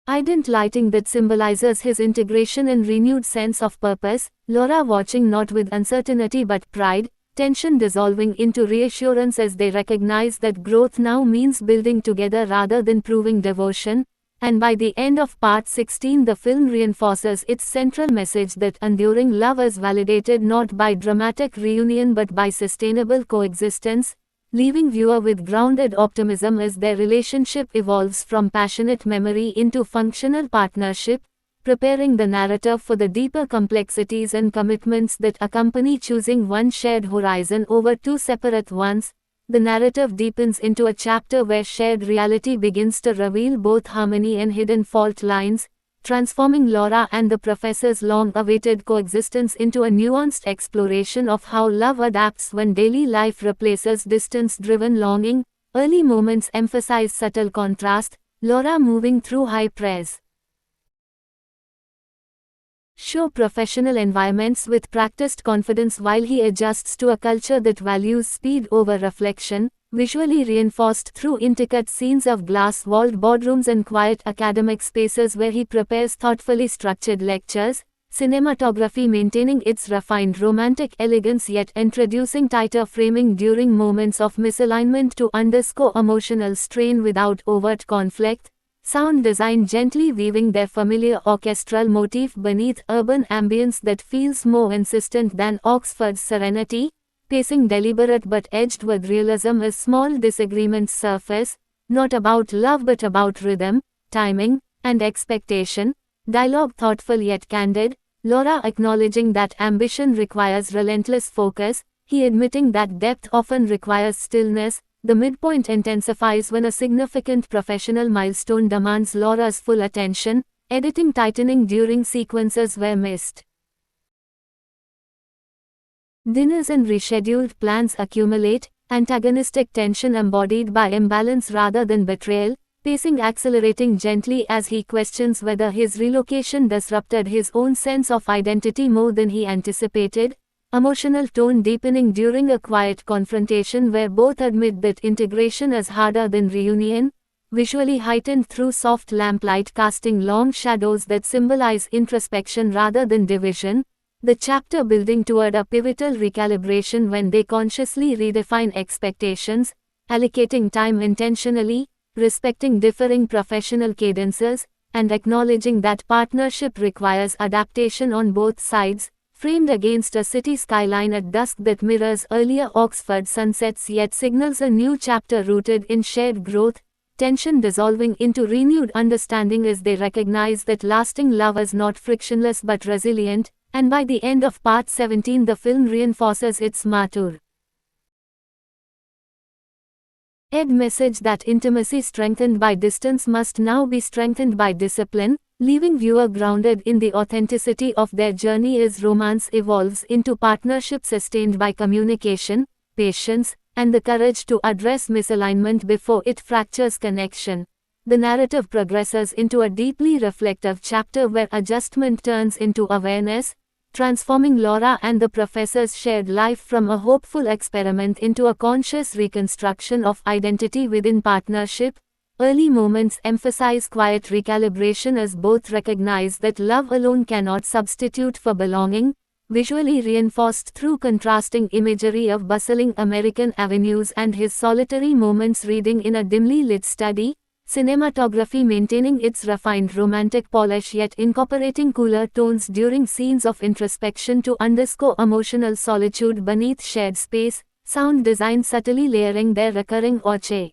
ident lighting that symbolizes his integration and renewed sense of purpose, Laura watching not with uncertainty but pride, tension dissolving into reassurance as they recognize that growth now means building together rather than proving devotion. And by the end of part 16, the film reinforces its central message that enduring love is validated not by dramatic reunion but by sustainable coexistence, leaving viewer with grounded optimism as their relationship evolves from passionate memory into functional partnership, preparing the narrator for the deeper complexities and commitments that accompany choosing one shared horizon over two separate ones. The narrative deepens into a chapter where shared reality begins to reveal both harmony and hidden fault lines, transforming Laura and the professor's long-awaited coexistence into a nuanced exploration of how love adapts when daily life replaces distance-driven longing. Early moments emphasize subtle contrast, Laura moving through high-praise show professional environments with practiced confidence while he adjusts to a culture that values speed over reflection, visually reinforced through intricate scenes of glass-walled boardrooms and quiet academic spaces where he prepares thoughtfully structured lectures, cinematography maintaining its refined romantic elegance yet introducing tighter framing during moments of misalignment to underscore emotional strain without overt conflict. Sound design gently weaving their familiar orchestral motif beneath urban ambience that feels more insistent than Oxford's serenity, pacing deliberate but edged with realism as small disagreements surface, not about love but about rhythm, timing, and expectation, dialogue thoughtful yet candid, Laura acknowledging that ambition requires relentless focus, he admitting that depth often requires stillness. The midpoint intensifies when a significant professional milestone demands Laura's full attention, editing tightening during sequences where missed dinners and rescheduled plans accumulate, antagonistic tension embodied by imbalance rather than betrayal, pacing accelerating gently as he questions whether his relocation disrupted his own sense of identity more than he anticipated, emotional tone deepening during a quiet confrontation where both admit that integration is harder than reunion, visually heightened through soft lamplight casting long shadows that symbolize introspection rather than division, the chapter building toward a pivotal recalibration when they consciously redefine expectations, allocating time intentionally, respecting differing professional cadences, and acknowledging that partnership requires adaptation on both sides, framed against a city skyline at dusk that mirrors earlier Oxford sunsets yet signals a new chapter rooted in shared growth, tension dissolving into renewed understanding as they recognize that lasting love is not frictionless but resilient, and by the end of part 17 the film reinforces its mature message that intimacy strengthened by distance must now be strengthened by discipline, leaving viewer grounded in the authenticity of their journey as romance evolves into partnership sustained by communication, patience, and the courage to address misalignment before it fractures connection. The narrative progresses into a deeply reflective chapter where adjustment turns into awareness, transforming Laura and the professor's shared life from a hopeful experiment into a conscious reconstruction of identity within partnership. Early moments emphasize quiet recalibration as both recognize that love alone cannot substitute for belonging, visually reinforced through contrasting imagery of bustling American avenues and his solitary moments reading in a dimly lit study, cinematography maintaining its refined romantic polish yet incorporating cooler tones during scenes of introspection to underscore emotional solitude beneath shared space, sound design subtly layering their recurring orche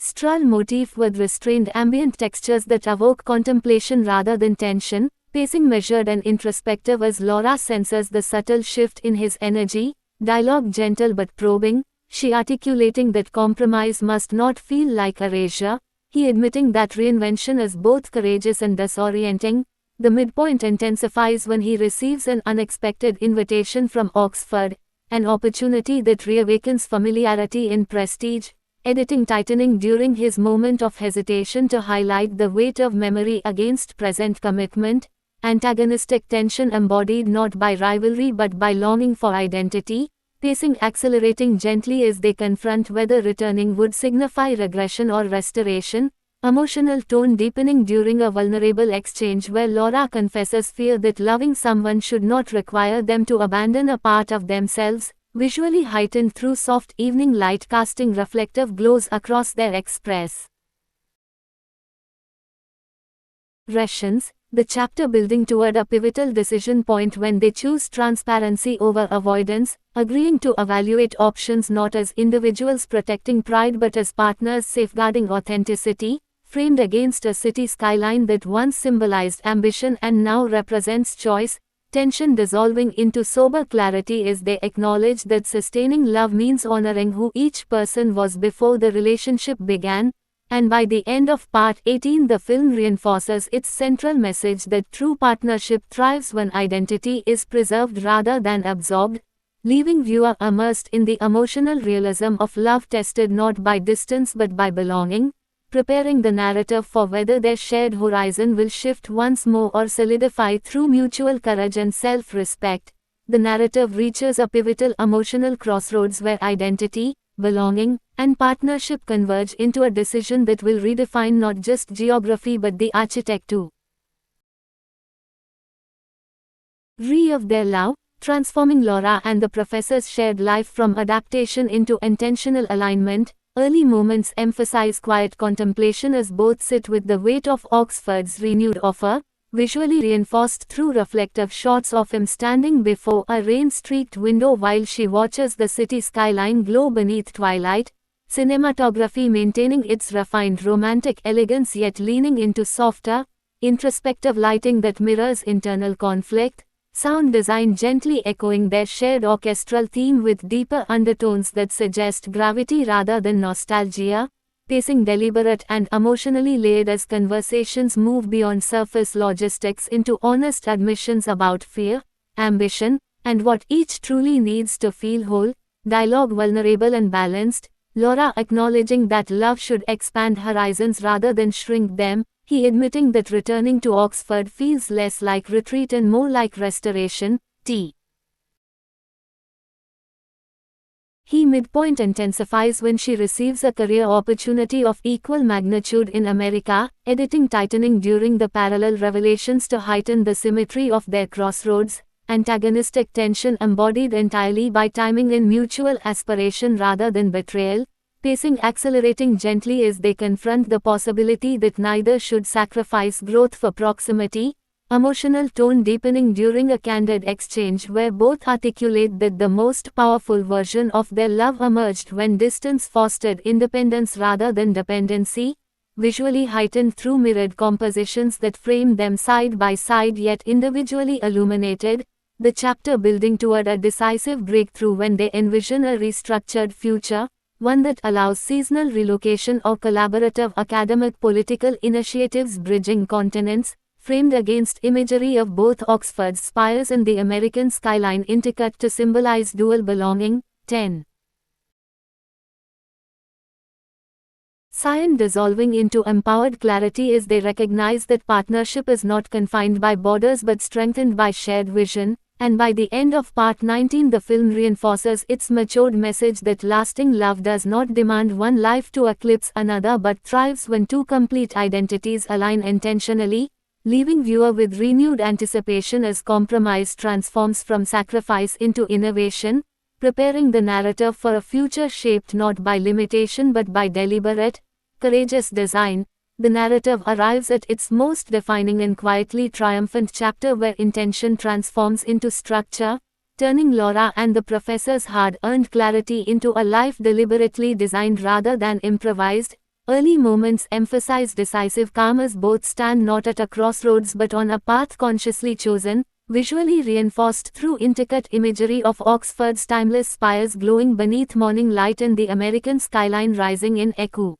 Strull motif with restrained ambient textures that evoke contemplation rather than tension, pacing measured and introspective as Laura senses the subtle shift in his energy, dialogue gentle but probing, she articulating that compromise must not feel like erasure, he admitting that reinvention is both courageous and disorienting. The midpoint intensifies when he receives an unexpected invitation from Oxford, an opportunity that reawakens familiarity in Prestige, editing tightening during his moment of hesitation to highlight the weight of memory against present commitment, antagonistic tension embodied not by rivalry but by longing for identity, pacing accelerating gently as they confront whether returning would signify regression or restoration, emotional tone deepening during a vulnerable exchange where Laura confesses fear that loving someone should not require them to abandon a part of themselves, visually heightened through soft evening light casting reflective glows across their expressions. The chapter building toward a pivotal decision point when they choose transparency over avoidance, agreeing to evaluate options not as individuals protecting pride but as partners safeguarding authenticity, framed against a city skyline that once symbolized ambition and now represents choice, tension dissolving into sober clarity as they acknowledge that sustaining love means honoring who each person was before the relationship began. And by the end of part 18 the film reinforces its central message that true partnership thrives when identity is preserved rather than absorbed, leaving viewer immersed in the emotional realism of love tested not by distance but by belonging, preparing the narrative for whether their shared horizon will shift once more or solidify through mutual courage and self-respect. The narrative reaches a pivotal emotional crossroads where identity, belonging, and partnership converge into a decision that will redefine not just geography but the architect too. Of their love, transforming Laura and the professor's shared life from adaptation into intentional alignment. Early moments emphasize quiet contemplation as both sit with the weight of Oxford's renewed offer, visually reinforced through reflective shots of him standing before a rain-streaked window while she watches the city skyline glow beneath twilight, cinematography maintaining its refined romantic elegance yet leaning into softer, introspective lighting that mirrors internal conflict, sound design gently echoing their shared orchestral theme with deeper undertones that suggest gravity rather than nostalgia, pacing deliberate and emotionally layered as conversations move beyond surface logistics into honest admissions about fear, ambition, and what each truly needs to feel whole, dialogue vulnerable and balanced, Laura acknowledging that love should expand horizons rather than shrink them, he admitting that returning to Oxford feels less like retreat and more like restoration. He midpoint intensifies when she receives a career opportunity of equal magnitude in America, editing tightening during the parallel revelations to heighten the symmetry of their crossroads, antagonistic tension embodied entirely by timing in mutual aspiration rather than betrayal, pacing accelerating gently as they confront the possibility that neither should sacrifice growth for proximity, emotional tone deepening during a candid exchange where both articulate that the most powerful version of their love emerged when distance fostered independence rather than dependency, visually heightened through mirrored compositions that frame them side by side yet individually illuminated, the chapter building toward a decisive breakthrough when they envision a restructured future, one that allows seasonal relocation or collaborative academic political initiatives bridging continents, framed against imagery of both Oxford's spires and the American skyline intercut to symbolize dual belonging. 10. Sion dissolving into empowered clarity as they recognize that partnership is not confined by borders but strengthened by shared vision, and by the end of Part 19 the film reinforces its matured message that lasting love does not demand one life to eclipse another but thrives when two complete identities align intentionally, leaving viewer with renewed anticipation as compromise transforms from sacrifice into innovation, preparing the narrative for a future shaped not by limitation but by deliberate, courageous design. The narrative arrives at its most defining and quietly triumphant chapter where intention transforms into structure, turning Laura and the professor's hard-earned clarity into a life deliberately designed rather than improvised. Early moments emphasize decisive calm as both stand not at a crossroads but on a path consciously chosen, visually reinforced through intercut imagery of Oxford's timeless spires glowing beneath morning light and the American skyline rising in echo.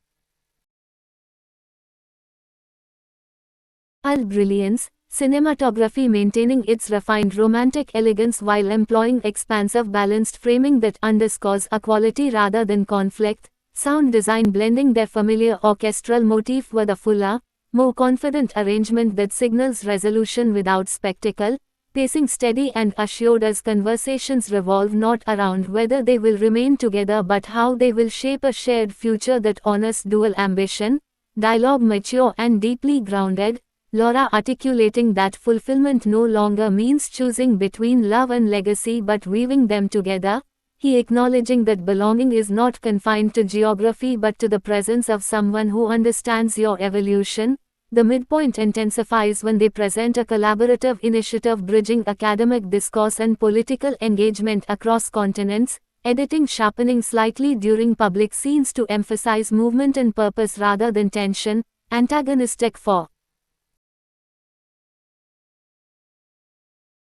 Brilliance, cinematography maintaining its refined romantic elegance while employing expansive balanced framing that underscores equality rather than conflict. Sound design blending their familiar orchestral motif with a fuller, more confident arrangement that signals resolution without spectacle, pacing steady and assured as conversations revolve not around whether they will remain together but how they will shape a shared future that honors dual ambition. Dialogue mature and deeply grounded, Laura articulating that fulfillment no longer means choosing between love and legacy but weaving them together. He acknowledging that belonging is not confined to geography but to the presence of someone who understands your evolution. The midpoint intensifies when they present a collaborative initiative bridging academic discourse and political engagement across continents, editing sharpening slightly during public scenes to emphasize movement and purpose rather than tension, antagonistic for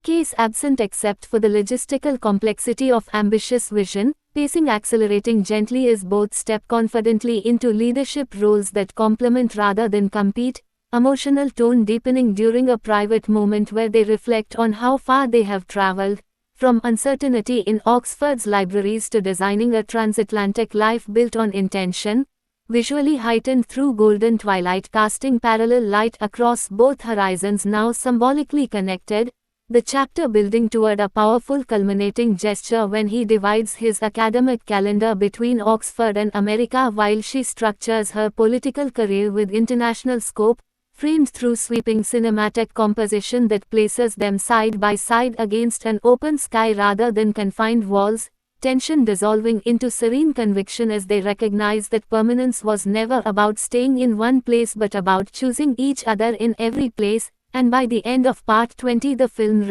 case absent except for the logistical complexity of ambitious vision, pacing accelerating gently as both step confidently into leadership roles that complement rather than compete, emotional tone deepening during a private moment where they reflect on how far they have traveled, from uncertainty in Oxford's libraries to designing a transatlantic life built on intention, visually heightened through golden twilight casting parallel light across both horizons now symbolically connected. The chapter building toward a powerful culminating gesture when he divides his academic calendar between Oxford and America while she structures her political career with international scope, framed through sweeping cinematic composition that places them side by side against an open sky rather than confined walls, tension dissolving into serene conviction as they recognize that permanence was never about staying in one place but about choosing each other in every place. And by the end of Part 20 the film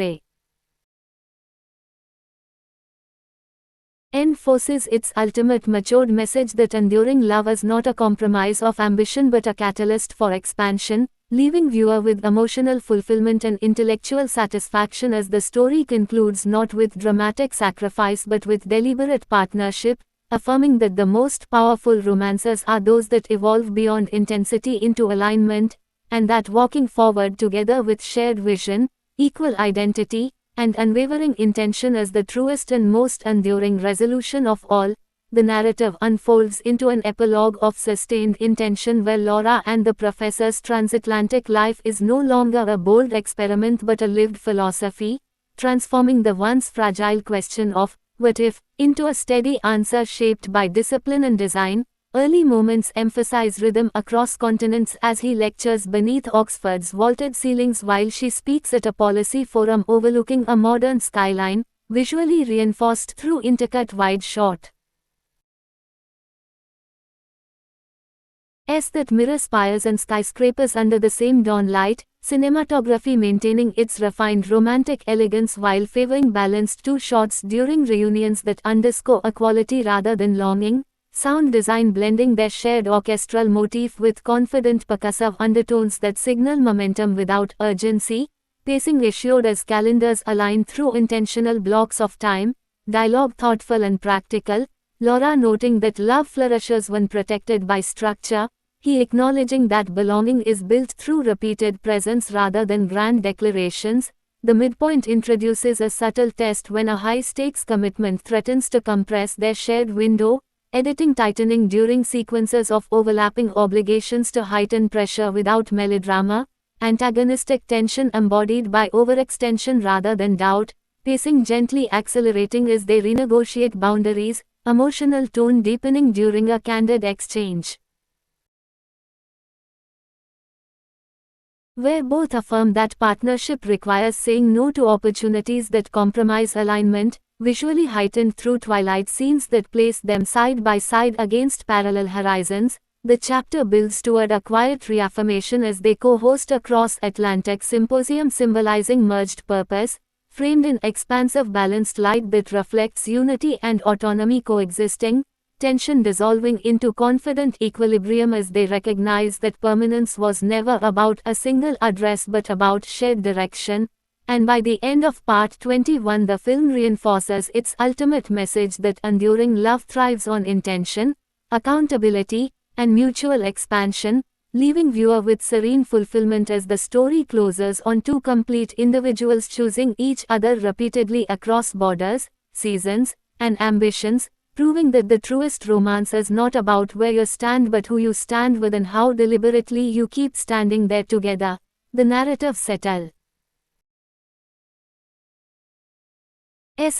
reinforces its ultimate matured message that enduring love is not a compromise of ambition but a catalyst for expansion, leaving viewer with emotional fulfillment and intellectual satisfaction as the story concludes not with dramatic sacrifice but with deliberate partnership, affirming that the most powerful romances are those that evolve beyond intensity into alignment, and that walking forward together with shared vision, equal identity, and unwavering intention is the truest and most enduring resolution of all. the narrative unfolds into an epilogue of sustained intention where Laura and the professor's transatlantic life is no longer a bold experiment but a lived philosophy, transforming the once fragile question of, what if, into a steady answer shaped by discipline and design. Early moments emphasize rhythm across continents as he lectures beneath Oxford's vaulted ceilings while she speaks at a policy forum overlooking a modern skyline, visually reinforced through intercut wide shot. That mirror spires and skyscrapers under the same dawn light, cinematography maintaining its refined romantic elegance while favoring balanced two shots during reunions that underscore equality rather than longing. Sound design blending their shared orchestral motif with confident percussive undertones that signal momentum without urgency, pacing assured as calendars align through intentional blocks of time, dialogue thoughtful and practical, Laura noting that love flourishes when protected by structure, he acknowledging that belonging is built through repeated presence rather than grand declarations. The midpoint introduces a subtle test when a high-stakes commitment threatens to compress their shared window, editing tightening during sequences of overlapping obligations to heighten pressure without melodrama, antagonistic tension embodied by overextension rather than doubt, pacing gently accelerating as they renegotiate boundaries, emotional tone deepening during a candid exchange, where both affirm that partnership requires saying no to opportunities that compromise alignment, visually heightened through twilight scenes that place them side by side against parallel horizons. The chapter builds toward a quiet reaffirmation as they co-host a cross-Atlantic symposium symbolizing merged purpose, framed in expansive balanced light that reflects unity and autonomy coexisting, tension dissolving into confident equilibrium as they recognize that permanence was never about a single address but about shared direction. And by the end of part 21, the film reinforces its ultimate message that enduring love thrives on intention, accountability, and mutual expansion, leaving viewer with serene fulfillment as the story closes on two complete individuals choosing each other repeatedly across borders, seasons, and ambitions, proving that the truest romance is not about where you stand but who you stand with and how deliberately you keep standing there together. The narrative settles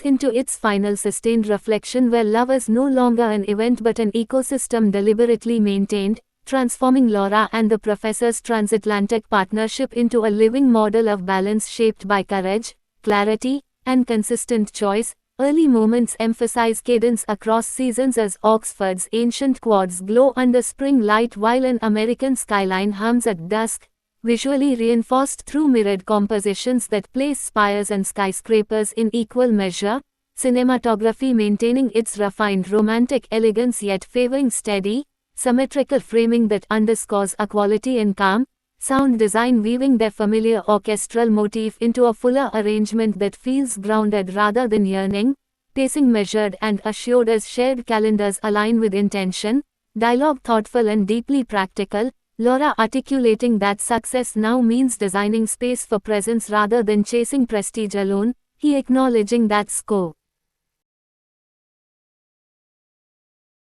into its final sustained reflection where love is no longer an event but an ecosystem deliberately maintained, transforming Laura and the professor's transatlantic partnership into a living model of balance shaped by courage, clarity, and consistent choice. Early moments emphasize cadence across seasons as Oxford's ancient quads glow under spring light while an American skyline hums at dusk, visually reinforced through mirrored compositions that place spires and skyscrapers in equal measure, cinematography maintaining its refined romantic elegance yet favoring steady, symmetrical framing that underscores equality and calm, sound design weaving their familiar orchestral motif into a fuller arrangement that feels grounded rather than yearning, pacing measured and assured as shared calendars align with intention, dialogue thoughtful and deeply practical, Laura articulating that success now means designing space for presence rather than chasing prestige alone, he acknowledging that scope.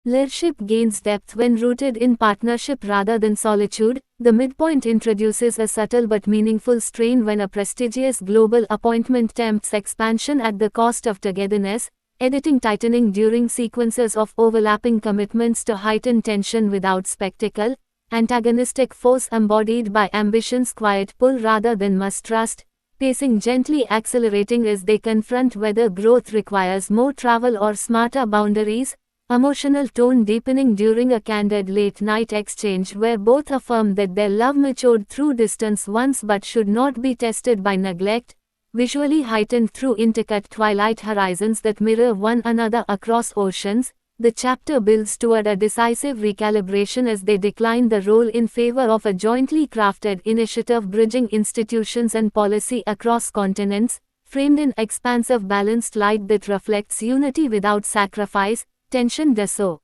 Leadership gains depth when rooted in partnership rather than solitude. The midpoint introduces a subtle but meaningful strain when a prestigious global appointment tempts expansion at the cost of togetherness, editing tightening during sequences of overlapping commitments to heighten tension without spectacle, antagonistic force embodied by ambition's quiet pull rather than mistrust, pacing gently accelerating as they confront whether growth requires more travel or smarter boundaries, emotional tone deepening during a candid late-night exchange where both affirm that their love matured through distance once but should not be tested by neglect, visually heightened through intercut twilight horizons that mirror one another across oceans. The chapter builds toward a decisive recalibration as they decline the role in favor of a jointly crafted initiative bridging institutions and policy across continents, framed in expansive balanced light that reflects unity without sacrifice, tension deso.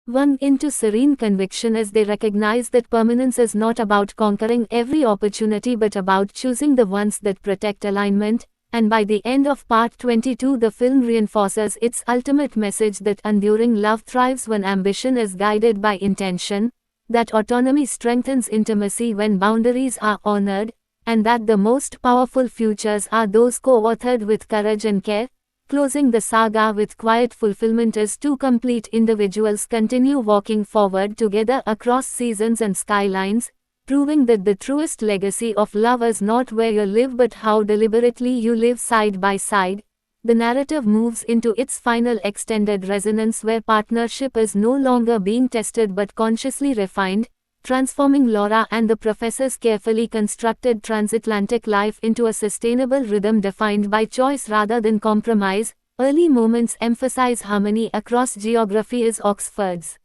One into serene conviction as they recognize that permanence is not about conquering every opportunity but about choosing the ones that protect alignment, and by the end of part 22 the film reinforces its ultimate message that enduring love thrives when ambition is guided by intention, that autonomy strengthens intimacy when boundaries are honored, and that the most powerful futures are those co-authored with courage and care. Closing the saga with quiet fulfillment as two complete individuals continue walking forward together across seasons and skylines, proving that the truest legacy of love is not where you live but how deliberately you live side by side. The narrative moves into its final extended resonance where partnership is no longer being tested but consciously refined, transforming Laura and the professor's carefully constructed transatlantic life into a sustainable rhythm defined by choice rather than compromise. Early moments emphasize harmony across geography as Oxford's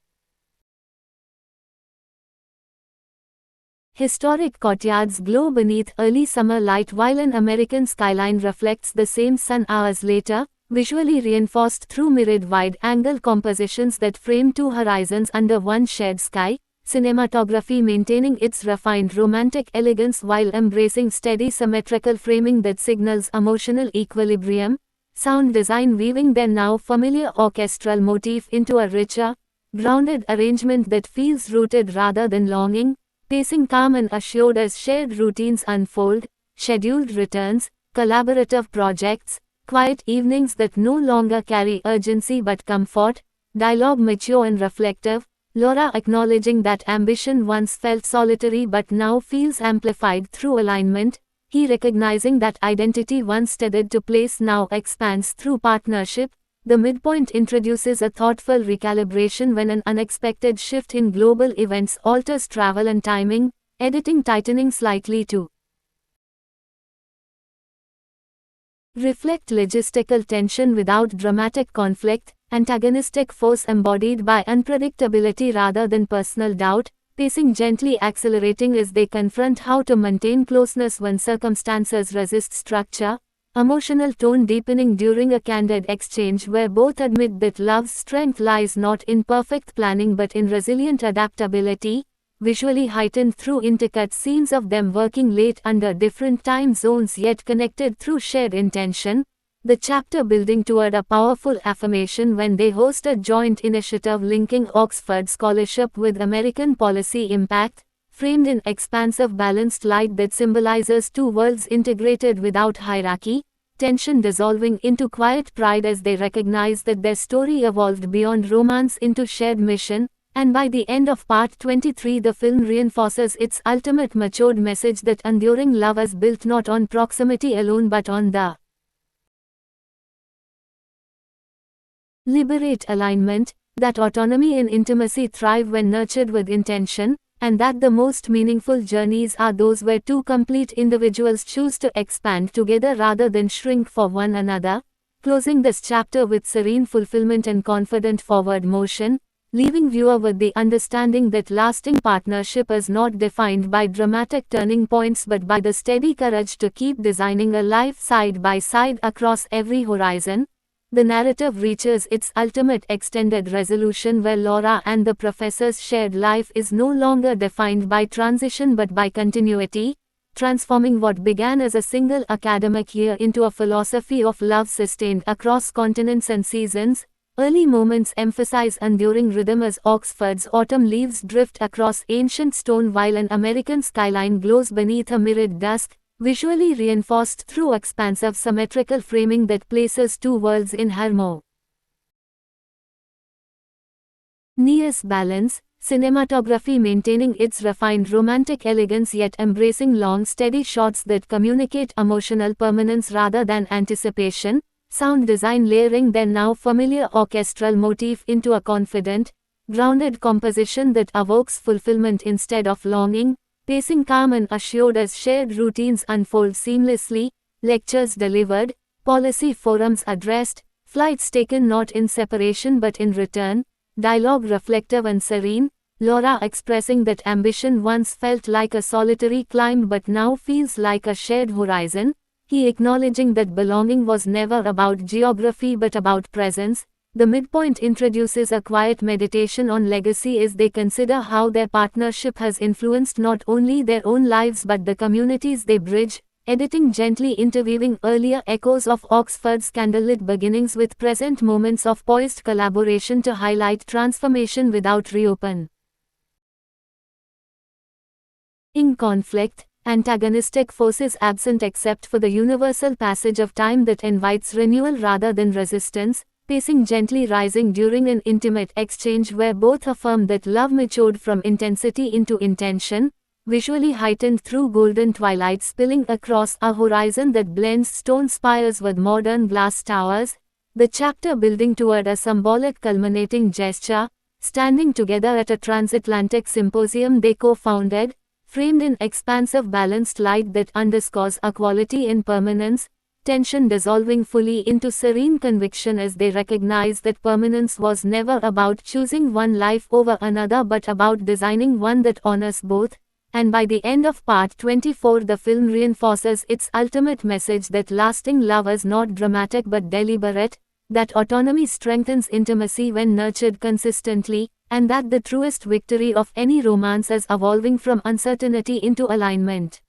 historic courtyards glow beneath early summer light while an American skyline reflects the same sun hours later, visually reinforced through mirrored wide-angle compositions that frame two horizons under one shared sky. Cinematography maintaining its refined romantic elegance while embracing steady symmetrical framing that signals emotional equilibrium. Sound design weaving their now familiar orchestral motif into a richer, grounded arrangement that feels rooted rather than longing. Pacing calm and assured as shared routines unfold, scheduled returns, collaborative projects, quiet evenings that no longer carry urgency but comfort. Dialogue mature and reflective, Laura acknowledging that ambition once felt solitary but now feels amplified through alignment, he recognizing that identity once tethered to place now expands through partnership. The midpoint introduces a thoughtful recalibration when an unexpected shift in global events alters travel and timing, editing tightening slightly to reflect logistical tension without dramatic conflict, antagonistic force embodied by unpredictability rather than personal doubt, pacing gently accelerating as they confront how to maintain closeness when circumstances resist structure, emotional tone deepening during a candid exchange where both admit that love's strength lies not in perfect planning but in resilient adaptability, visually heightened through intricate scenes of them working late under different time zones yet connected through shared intention. The chapter building toward a powerful affirmation when they host a joint initiative linking Oxford scholarship with American policy impact, framed in expansive balanced light that symbolizes two worlds integrated without hierarchy, tension dissolving into quiet pride as they recognize that their story evolved beyond romance into shared mission, and by the end of part 23 the film reinforces its ultimate matured message that enduring love is built not on proximity alone but on the liberate alignment, that autonomy and intimacy thrive when nurtured with intention, and that the most meaningful journeys are those where two complete individuals choose to expand together rather than shrink for one another. Closing this chapter with serene fulfillment and confident forward motion, leaving viewer with the understanding that lasting partnership is not defined by dramatic turning points but by the steady courage to keep designing a life side by side across every horizon. The narrative reaches its ultimate extended resolution where Laura and the professor's shared life is no longer defined by transition but by continuity, transforming what began as a single academic year into a philosophy of love sustained across continents and seasons. Early moments emphasize enduring rhythm as Oxford's autumn leaves drift across ancient stone while an American skyline glows beneath a mirrored dusk, visually reinforced through expansive symmetrical framing that places two worlds in harmonious balance, cinematography maintaining its refined romantic elegance yet embracing long steady shots that communicate emotional permanence rather than anticipation, sound design layering their now familiar orchestral motif into a confident, grounded composition that evokes fulfillment instead of longing, pacing calm and assured as shared routines unfold seamlessly, lectures delivered, policy forums addressed, flights taken not in separation but in return, dialogue reflective and serene, Laura expressing that ambition once felt like a solitary climb but now feels like a shared horizon, he acknowledging that belonging was never about geography but about presence. The midpoint introduces a quiet meditation on legacy as they consider how their partnership has influenced not only their own lives but the communities they bridge, editing gently interweaving earlier echoes of Oxford's candlelit beginnings with present moments of poised collaboration to highlight transformation without reopen. In conflict, antagonistic forces absent except for the universal passage of time that invites renewal rather than resistance, pacing gently rising during an intimate exchange where both affirm that love matured from intensity into intention, visually heightened through golden twilight spilling across a horizon that blends stone spires with modern glass towers, the chapter building toward a symbolic culminating gesture, standing together at a transatlantic symposium they co-founded, framed in expansive balanced light that underscores equality in permanence, tension dissolving fully into serene conviction as they recognize that permanence was never about choosing one life over another but about designing one that honors both. And by the end of part 24, the film reinforces its ultimate message that lasting love is not dramatic but deliberate, that autonomy strengthens intimacy when nurtured consistently, and that the truest victory of any romance is evolving from uncertainty into alignment.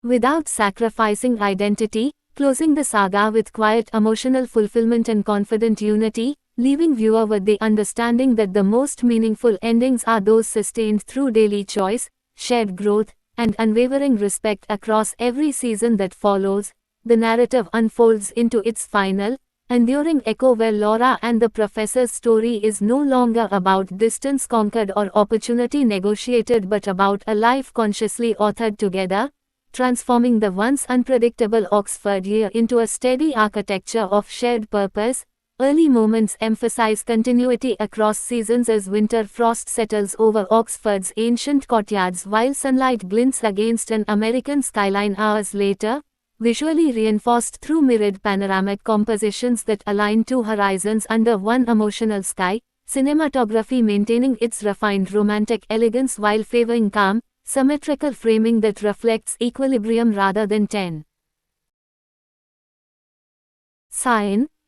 Without sacrificing identity, closing the saga with quiet emotional fulfillment and confident unity, leaving viewer with the understanding that the most meaningful endings are those sustained through daily choice, shared growth, and unwavering respect across every season that follows. The narrative unfolds into its final, enduring echo where Laura and the professor's story is no longer about distance conquered or opportunity negotiated but about a life consciously authored together, transforming the once unpredictable Oxford year into a steady architecture of shared purpose. Early moments emphasize continuity across seasons as winter frost settles over Oxford's ancient courtyards while sunlight glints against an American skyline hours later, visually reinforced through mirrored panoramic compositions that align two horizons under one emotional sky, cinematography maintaining its refined romantic elegance while favoring calm, symmetrical framing that reflects equilibrium rather than tension.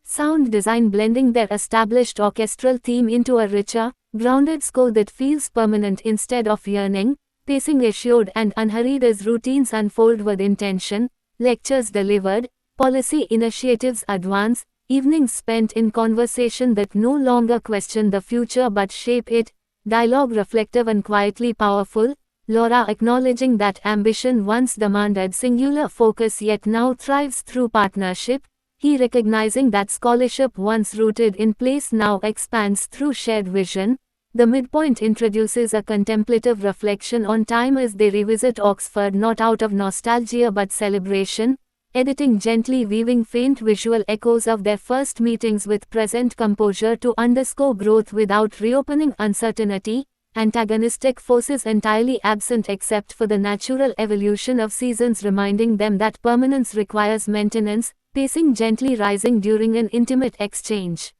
Sound design blending their established orchestral theme into a richer, grounded score that feels permanent instead of yearning, pacing assured and unhurried as routines unfold with intention, lectures delivered, policy initiatives advance, evenings spent in conversation that no longer question the future but shape it, dialogue reflective and quietly powerful, Laura acknowledging that ambition once demanded singular focus yet now thrives through partnership, he recognizing that scholarship once rooted in place now expands through shared vision. The midpoint introduces a contemplative reflection on time as they revisit Oxford not out of nostalgia but celebration, editing gently weaving faint visual echoes of their first meetings with present composure to underscore growth without reopening uncertainty, antagonistic forces entirely absent except for the natural evolution of seasons reminding them that permanence requires maintenance, pacing gently rising during an intimate exchange.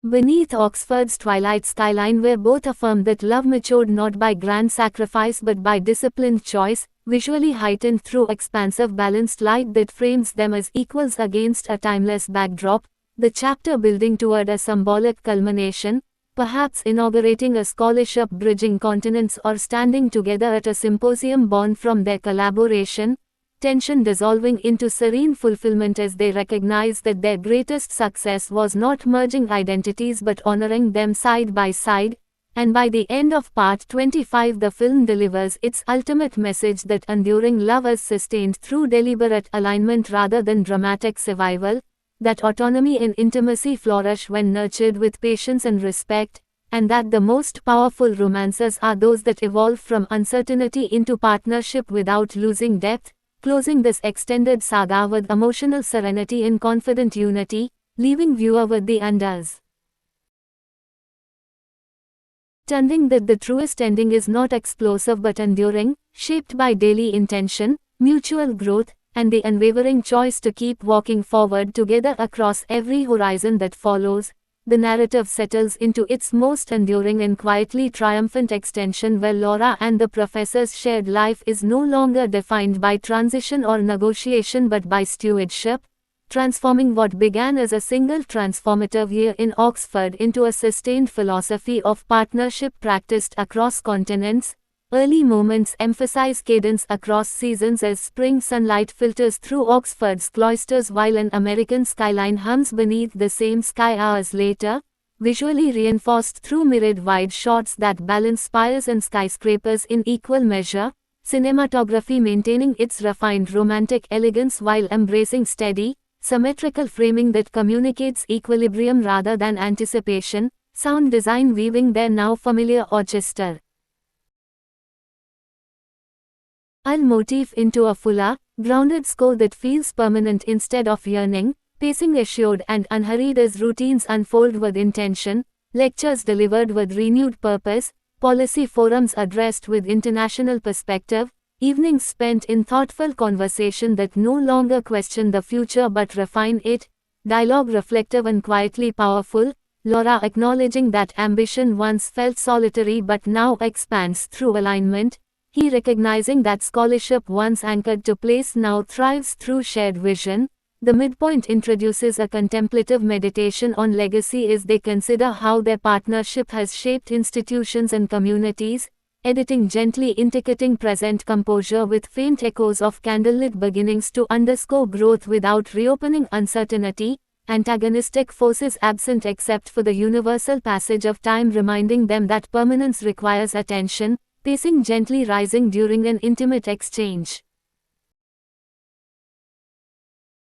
Beneath Oxford's twilight skyline where both affirm that love matured not by grand sacrifice but by disciplined choice, visually heightened through expansive balanced light that frames them as equals against a timeless backdrop, the chapter building toward a symbolic culmination, perhaps inaugurating a scholarship bridging continents or standing together at a symposium born from their collaboration, tension dissolving into serene fulfillment as they recognize that their greatest success was not merging identities but honoring them side by side, and by the end of part 25 the film delivers its ultimate message that enduring love is sustained through deliberate alignment rather than dramatic survival, that autonomy and intimacy flourish when nurtured with patience and respect, and that the most powerful romances are those that evolve from uncertainty into partnership without losing depth, closing this extended saga with emotional serenity and confident unity, leaving viewer with the understanding that the truest ending is not explosive but enduring, shaped by daily intention, mutual growth, and the unwavering choice to keep walking forward together across every horizon that follows. The narrative settles into its most enduring and quietly triumphant extension where Laura and the professor's shared life is no longer defined by transition or negotiation but by stewardship, transforming what began as a single transformative year in Oxford into a sustained philosophy of partnership practiced across continents, Early moments emphasize cadence across seasons as spring sunlight filters through Oxford's cloisters while an American skyline hums beneath the same sky hours later, visually reinforced through mirrored wide shots that balance spires and skyscrapers in equal measure, cinematography maintaining its refined romantic elegance while embracing steady, symmetrical framing that communicates equilibrium rather than anticipation, sound design weaving their now familiar orchestra motif into a fuller, grounded score that feels permanent instead of yearning, pacing assured and unhurried as routines unfold with intention, lectures delivered with renewed purpose, policy forums addressed with international perspective, evenings spent in thoughtful conversation that no longer question the future but refine it, dialogue reflective and quietly powerful, Laura acknowledging that ambition once felt solitary but now expands through alignment, he recognizing that scholarship once anchored to place now thrives through shared vision. The midpoint introduces a contemplative meditation on legacy as they consider how their partnership has shaped institutions and communities, editing gently indicating present composure with faint echoes of candlelit beginnings to underscore growth without reopening uncertainty, antagonistic forces absent except for the universal passage of time reminding them that permanence requires attention, pacing gently rising during an intimate exchange.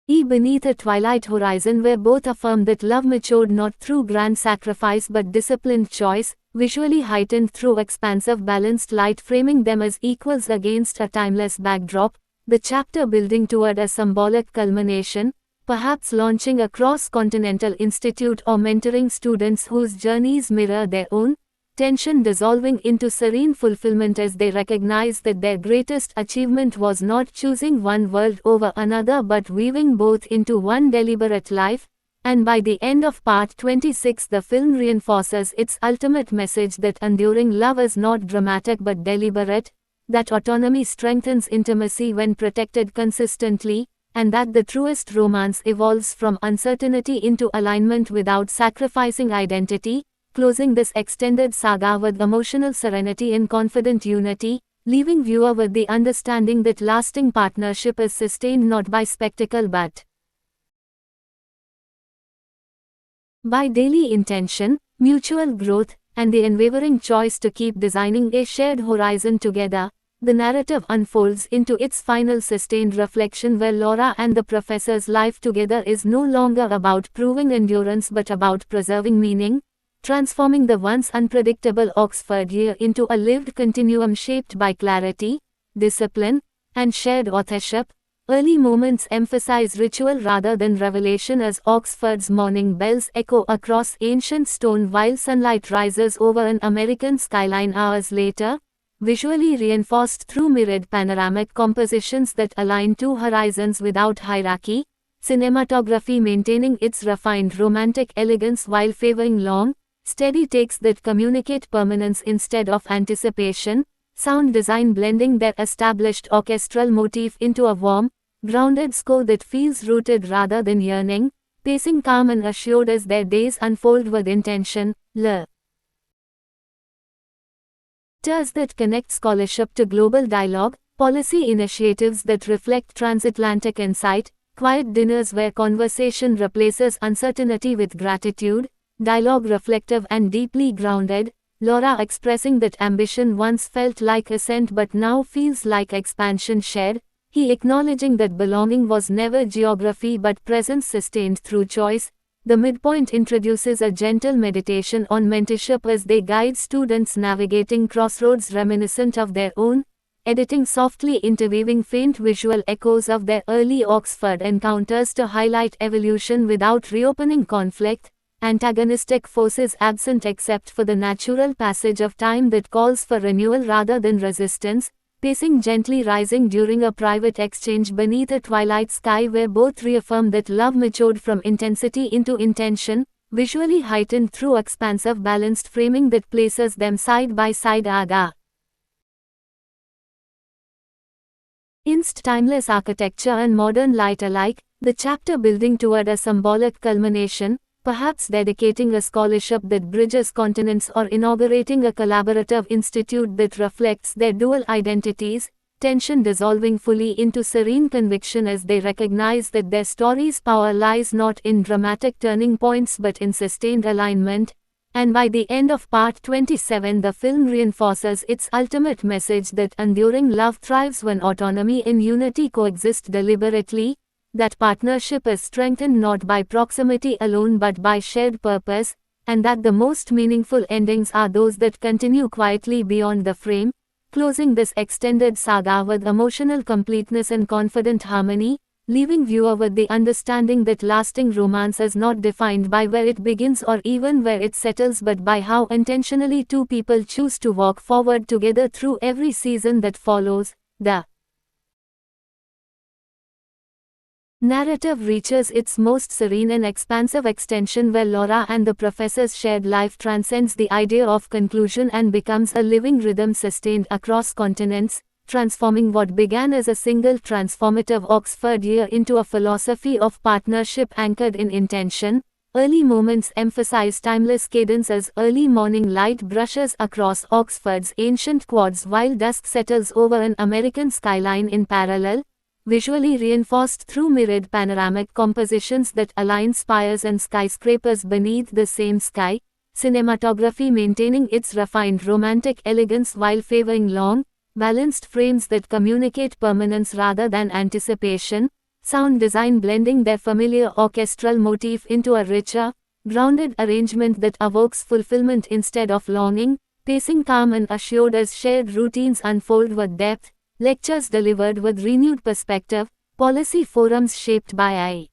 Beneath a twilight horizon where both affirm that love matured not through grand sacrifice but disciplined choice, visually heightened through expansive balanced light framing them as equals against a timeless backdrop, the chapter building toward a symbolic culmination, perhaps launching a cross-continental institute or mentoring students whose journeys mirror their own, tension dissolving into serene fulfillment as they recognize that their greatest achievement was not choosing one world over another but weaving both into one deliberate life, and by the end of part 26 the film reinforces its ultimate message that enduring love is not dramatic but deliberate, that autonomy strengthens intimacy when protected consistently, and that the truest romance evolves from uncertainty into alignment without sacrificing identity, closing this extended saga with emotional serenity and confident unity, leaving viewer with the understanding that lasting partnership is sustained not by spectacle but by daily intention, mutual growth, and the unwavering choice to keep designing a shared horizon together. The narrative unfolds into its final sustained reflection where Laura and the professor's life together is no longer about proving endurance but about preserving meaning, transforming the once unpredictable Oxford year into a lived continuum shaped by clarity, discipline, and shared authorship. Early moments emphasize ritual rather than revelation as Oxford's morning bells echo across ancient stone while sunlight rises over an American skyline hours later, visually reinforced through mirrored panoramic compositions that align two horizons without hierarchy, cinematography maintaining its refined romantic elegance while favoring long, steady takes that communicate permanence instead of anticipation, sound design blending their established orchestral motif into a warm, grounded score that feels rooted rather than yearning, pacing calm and assured as their days unfold with intention, letters that connect scholarship to global dialogue, policy initiatives that reflect transatlantic insight, quiet dinners where conversation replaces uncertainty with gratitude, dialogue reflective and deeply grounded, Laura expressing that ambition once felt like ascent but now feels like expansion shared, he acknowledging that belonging was never geography but presence sustained through choice. The midpoint introduces a gentle meditation on mentorship as they guide students navigating crossroads reminiscent of their own, editing softly interweaving faint visual echoes of their early Oxford encounters to highlight evolution without reopening conflict, antagonistic forces absent except for the natural passage of time that calls for renewal rather than resistance, pacing gently rising during a private exchange beneath a twilight sky where both reaffirm that love matured from intensity into intention, visually heightened through expansive balanced framing that places them side by side against timeless architecture and modern light alike, the chapter building toward a symbolic culmination, perhaps dedicating a scholarship that bridges continents or inaugurating a collaborative institute that reflects their dual identities, tension dissolving fully into serene conviction as they recognize that their story's power lies not in dramatic turning points but in sustained alignment. And by the end of part 27, the film reinforces its ultimate message that enduring love thrives when autonomy and unity coexist deliberately, that partnership is strengthened not by proximity alone but by shared purpose, and that the most meaningful endings are those that continue quietly beyond the frame, closing this extended saga with emotional completeness and confident harmony, leaving viewer with the understanding that lasting romance is not defined by where it begins or even where it settles but by how intentionally two people choose to walk forward together through every season that follows. The narrative reaches its most serene and expansive extension where Laura and the professor's shared life transcends the idea of conclusion and becomes a living rhythm sustained across continents, transforming what began as a single transformative Oxford year into a philosophy of partnership anchored in intention. Early moments emphasize timeless cadence as early morning light brushes across Oxford's ancient quads while dusk settles over an American skyline in parallel, visually reinforced through mirrored panoramic compositions that align spires and skyscrapers beneath the same sky, cinematography maintaining its refined romantic elegance while favoring long, balanced frames that communicate permanence rather than anticipation, sound design blending their familiar orchestral motif into a richer, grounded arrangement that evokes fulfillment instead of longing, pacing calm and assured as shared routines unfold with depth, lectures delivered with renewed perspective, policy forums shaped by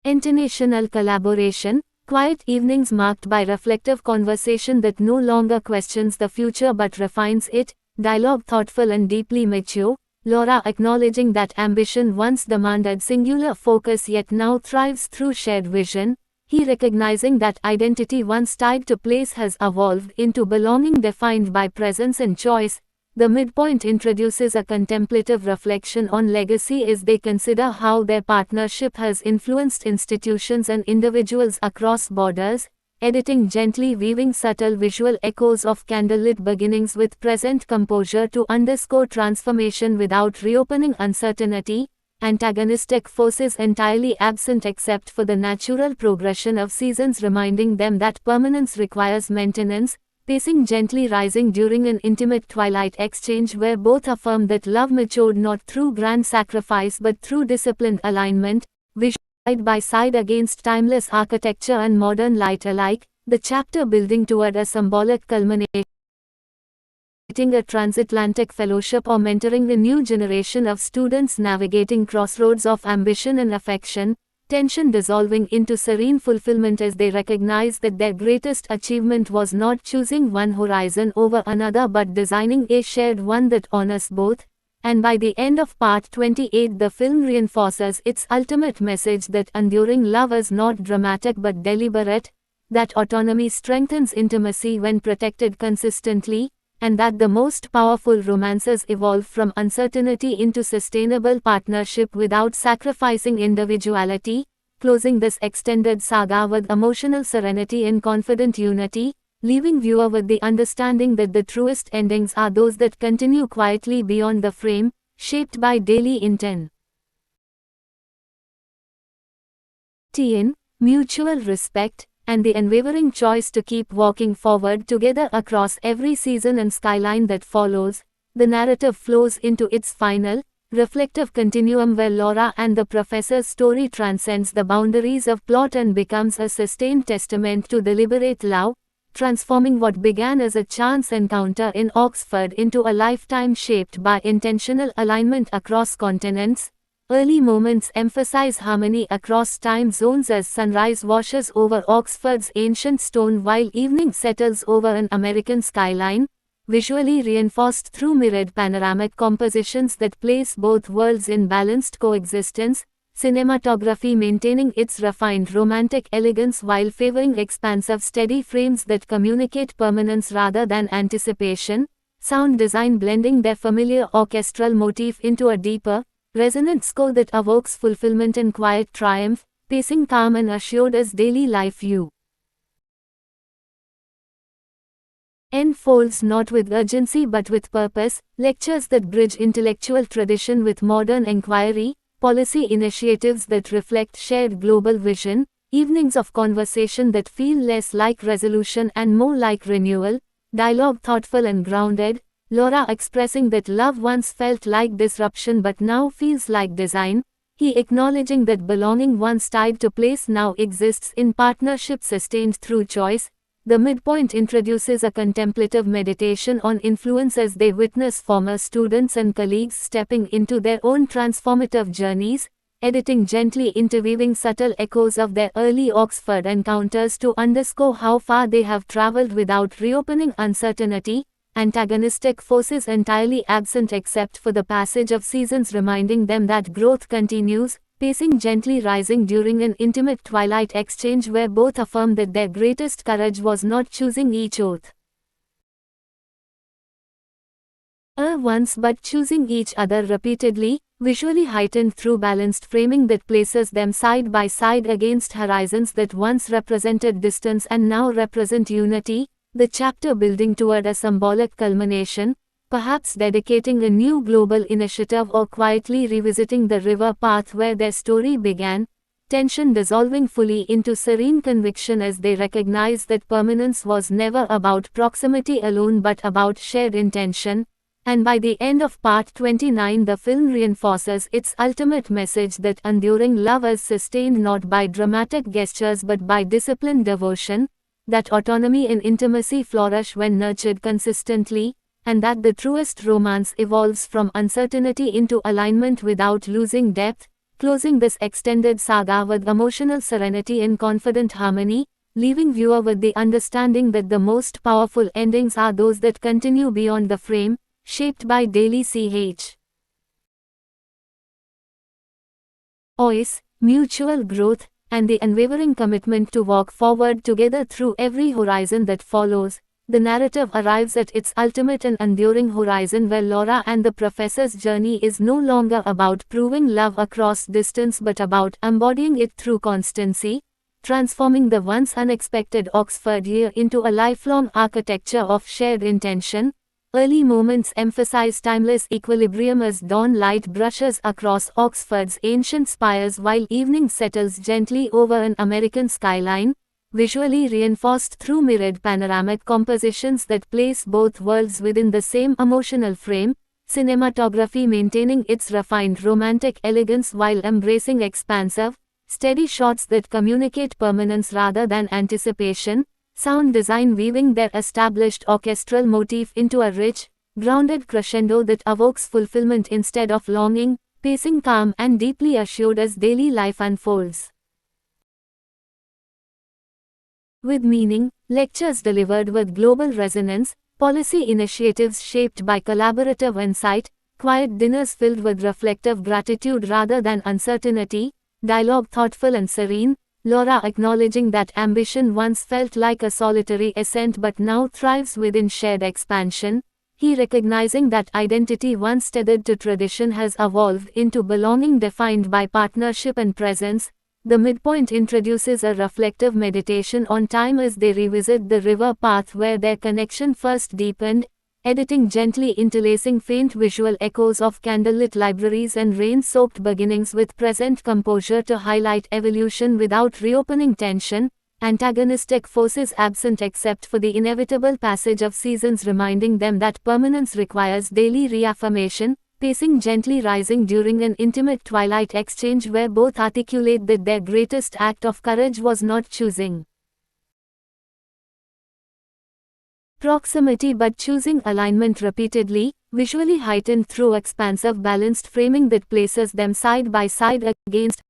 international collaboration, quiet evenings marked by reflective conversation that no longer questions the future but refines it, dialogue thoughtful and deeply mature, Laura acknowledging that ambition once demanded singular focus yet now thrives through shared vision, he recognizing that identity once tied to place has evolved into belonging defined by presence and choice. The midpoint introduces a contemplative reflection on legacy as they consider how their partnership has influenced institutions and individuals across borders, editing gently weaving subtle visual echoes of candlelit beginnings with present composure to underscore transformation without reopening uncertainty. Antagonistic forces entirely absent except for the natural progression of seasons reminding them that permanence requires maintenance, pacing gently rising during an intimate twilight exchange where both affirm that love matured not through grand sacrifice but through disciplined alignment, side by side against timeless architecture and modern light alike, the chapter building toward a symbolic culmination. A transatlantic fellowship or mentoring a new generation of students navigating crossroads of ambition and affection, tension dissolving into serene fulfillment as they recognize that their greatest achievement was not choosing one horizon over another but designing a shared one that honors both. And by the end of part 28, the film reinforces its ultimate message that enduring love is not dramatic but deliberate, that autonomy strengthens intimacy when protected consistently, and that the most powerful romances evolve from uncertainty into sustainable partnership without sacrificing individuality, closing this extended saga with emotional serenity and confident unity, leaving viewer with the understanding that the truest endings are those that continue quietly beyond the frame, shaped by daily intent. Mutual respect, and the unwavering choice to keep walking forward together across every season and skyline that follows, the narrative flows into its final, reflective continuum where Laura and the professor's story transcends the boundaries of plot and becomes a sustained testament to deliberate love, transforming what began as a chance encounter in Oxford into a lifetime shaped by intentional alignment across continents. Early moments emphasize harmony across time zones as sunrise washes over Oxford's ancient stone while evening settles over an American skyline, visually reinforced through mirrored panoramic compositions that place both worlds in balanced coexistence, cinematography maintaining its refined romantic elegance while favoring expansive steady frames that communicate permanence rather than anticipation, sound design blending their familiar orchestral motif into a deeper, resonant score that evokes fulfillment and quiet triumph, pacing calm and assured as daily life unfolds not with urgency but with purpose, lectures that bridge intellectual tradition with modern inquiry, policy initiatives that reflect shared global vision, evenings of conversation that feel less like resolution and more like renewal, dialogue thoughtful and grounded, Laura expressing that love once felt like disruption but now feels like design, he acknowledging that belonging once tied to place now exists in partnership sustained through choice. The midpoint introduces a contemplative meditation on influence as they witness former students and colleagues stepping into their own transformative journeys, editing gently interweaving subtle echoes of their early Oxford encounters to underscore how far they have traveled without reopening uncertainty, antagonistic forces entirely absent except for the passage of seasons reminding them that growth continues, pacing gently rising during an intimate twilight exchange where both affirm that their greatest courage was not choosing each oath once but choosing each other repeatedly, visually heightened through balanced framing that places them side by side against horizons that once represented distance and now represent unity, the chapter building toward a symbolic culmination, perhaps dedicating a new global initiative or quietly revisiting the river path where their story began, tension dissolving fully into serene conviction as they recognize that permanence was never about proximity alone but about shared intention. And by the end of part 29 the film reinforces its ultimate message that enduring love is sustained not by dramatic gestures but by disciplined devotion, that autonomy and intimacy flourish when nurtured consistently, and that the truest romance evolves from uncertainty into alignment without losing depth, closing this extended saga with emotional serenity and confident harmony, leaving viewer with the understanding that the most powerful endings are those that continue beyond the frame, shaped by daily choice, mutual growth, and the unwavering commitment to walk forward together through every horizon that follows. The narrative arrives at its ultimate and enduring horizon where Laura and the professor's journey is no longer about proving love across distance but about embodying it through constancy, transforming the once unexpected Oxford year into a lifelong architecture of shared intention. Early moments emphasize timeless equilibrium as dawn light brushes across Oxford's ancient spires while evening settles gently over an American skyline, visually reinforced through mirrored panoramic compositions that place both worlds within the same emotional frame, cinematography maintaining its refined romantic elegance while embracing expansive, steady shots that communicate permanence rather than anticipation, sound design weaving their established orchestral motif into a rich, grounded crescendo that evokes fulfillment instead of longing, pacing calm and deeply assured as daily life unfolds. With meaning, lectures delivered with global resonance, policy initiatives shaped by collaborative insight, quiet dinners filled with reflective gratitude rather than uncertainty, dialogue thoughtful and serene, Laura acknowledging that ambition once felt like a solitary ascent but now thrives within shared expansion, he recognizing that identity once tethered to tradition has evolved into belonging defined by partnership and presence. The midpoint introduces a reflective meditation on time as they revisit the river path where their connection first deepened, editing gently interlacing faint visual echoes of candlelit libraries and rain-soaked beginnings with present composure to highlight evolution without reopening tension, antagonistic forces absent except for the inevitable passage of seasons reminding them that permanence requires daily reaffirmation, pacing gently rising during an intimate twilight exchange where both articulate that their greatest act of courage was not choosing proximity but choosing alignment repeatedly, visually heightened through expansive balanced framing that places them side by side against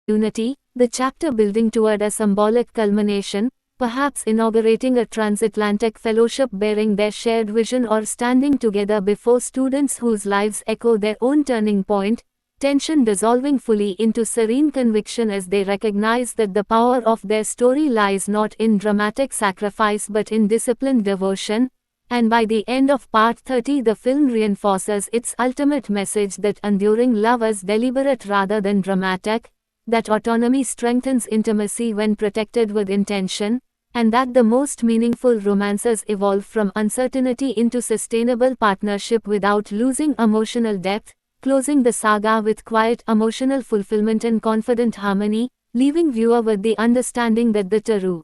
unity, the chapter building toward a symbolic culmination, perhaps inaugurating a transatlantic fellowship bearing their shared vision or standing together before students whose lives echo their own turning point, tension dissolving fully into serene conviction as they recognize that the power of their story lies not in dramatic sacrifice but in disciplined devotion, And by the end of part 30, the film reinforces its ultimate message that enduring love is deliberate rather than dramatic, that autonomy strengthens intimacy when protected with intention, and that the most meaningful romances evolve from uncertainty into sustainable partnership without losing emotional depth, closing the saga with quiet emotional fulfillment and confident harmony, leaving viewer with the understanding that the true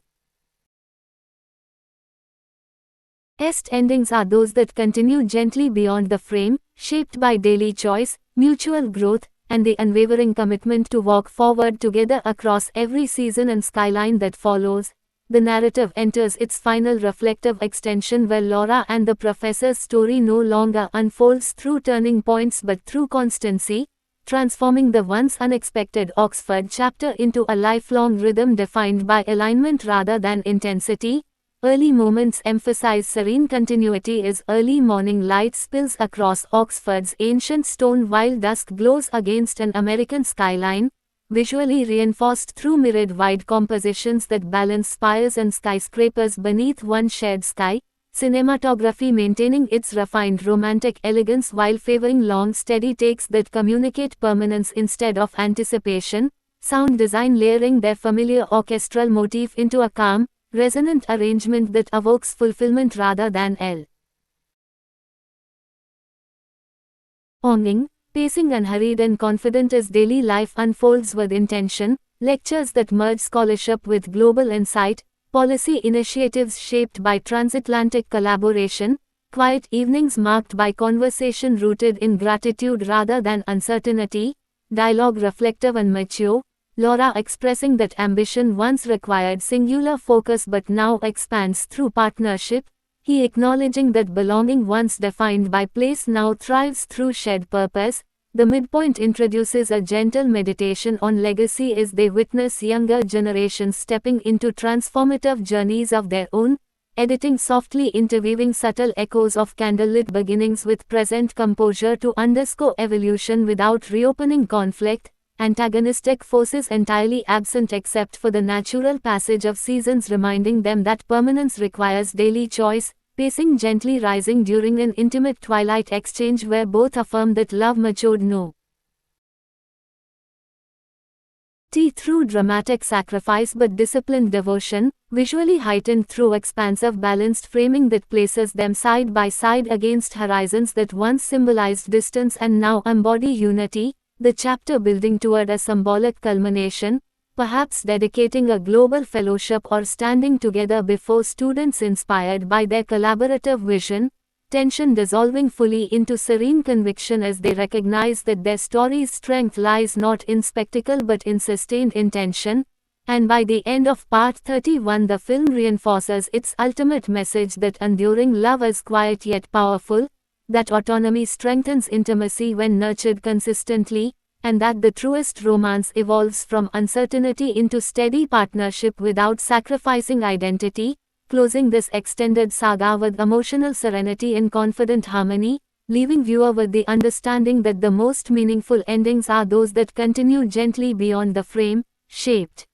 best endings are those that continue gently beyond the frame, shaped by daily choice, mutual growth, and the unwavering commitment to walk forward together across every season and skyline that follows. The narrative enters its final reflective extension where Laura and the professor's story no longer unfolds through turning points but through constancy, transforming the once unexpected Oxford chapter into a lifelong rhythm defined by alignment rather than intensity. Early moments emphasize serene continuity as early morning light spills across Oxford's ancient stone while dusk glows against an American skyline, visually reinforced through mirrored wide compositions that balance spires and skyscrapers beneath one shared sky, cinematography maintaining its refined romantic elegance while favoring long steady takes that communicate permanence instead of anticipation, sound design layering their familiar orchestral motif into a calm, resonant arrangement that evokes fulfillment rather than longing, pacing unhurried and confident as daily life unfolds with intention, lectures that merge scholarship with global insight, policy initiatives shaped by transatlantic collaboration, quiet evenings marked by conversation rooted in gratitude rather than uncertainty, dialogue reflective and mature, Laura expressing that ambition once required singular focus but now expands through partnership, he acknowledging that belonging once defined by place now thrives through shared purpose. The midpoint introduces a gentle meditation on legacy as they witness younger generations stepping into transformative journeys of their own, editing softly interweaving subtle echoes of candlelit beginnings with present composure to underscore evolution without reopening conflict. Antagonistic forces entirely absent except for the natural passage of seasons reminding them that permanence requires daily choice, pacing gently rising during an intimate twilight exchange where both affirm that love matured no through dramatic sacrifice but disciplined devotion, visually heightened through expansive balanced framing that places them side by side against horizons that once symbolized distance and now embody unity. The chapter building toward a symbolic culmination, perhaps dedicating a global fellowship or standing together before students inspired by their collaborative vision, tension dissolving fully into serene conviction as they recognize that their story's strength lies not in spectacle but in sustained intention. And by the end of part 31, the film reinforces its ultimate message that enduring love is quiet yet powerful, that autonomy strengthens intimacy when nurtured consistently, and that the truest romance evolves from uncertainty into steady partnership without sacrificing identity, closing this extended saga with emotional serenity and confident harmony, leaving viewer with the understanding that the most meaningful endings are those that continue gently beyond the frame, shaped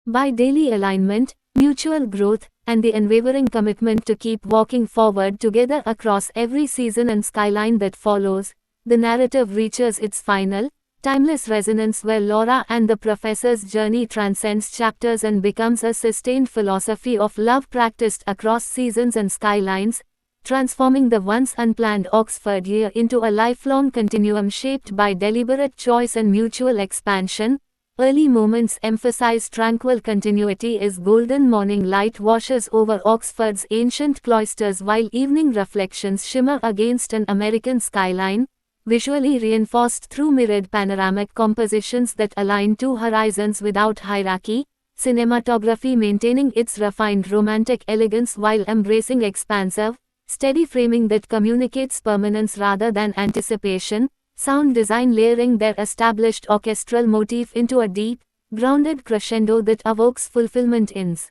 by daily alignment, mutual growth, and the unwavering commitment to keep walking forward together across every season and skyline that follows. The narrative reaches its final, timeless resonance where Laura and the professor's journey transcends chapters and becomes a sustained philosophy of love practiced across seasons and skylines, transforming the once unplanned Oxford year into a lifelong continuum shaped by deliberate choice and mutual expansion. Early moments emphasize tranquil continuity as golden morning light washes over Oxford's ancient cloisters while evening reflections shimmer against an American skyline, visually reinforced through mirrored panoramic compositions that align two horizons without hierarchy, cinematography maintaining its refined romantic elegance while embracing expansive, steady framing that communicates permanence rather than anticipation. Sound design layering their established orchestral motif into a deep, grounded crescendo that evokes fulfillment instead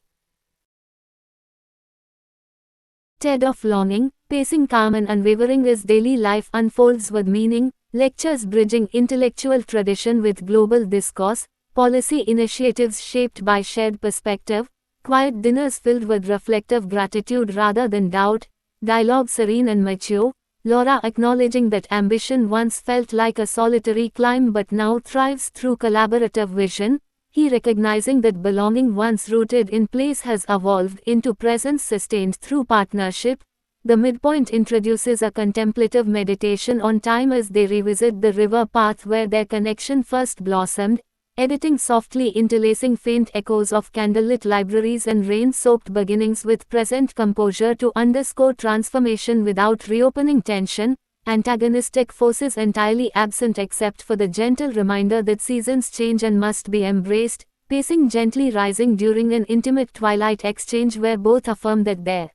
of longing, pacing calm and unwavering as daily life unfolds with meaning, lectures bridging intellectual tradition with global discourse, policy initiatives shaped by shared perspective, quiet dinners filled with reflective gratitude rather than doubt, dialogue serene and mature, Laura acknowledging that ambition once felt like a solitary climb but now thrives through collaborative vision, he recognizing that belonging once rooted in place has evolved into presence sustained through partnership. The midpoint introduces a contemplative meditation on time as they revisit the river path where their connection first blossomed, editing softly interlacing faint echoes of candlelit libraries and rain-soaked beginnings with present composure to underscore transformation without reopening tension, antagonistic forces entirely absent except for the gentle reminder that seasons change and must be embraced, pacing gently rising during an intimate twilight exchange where both affirm that their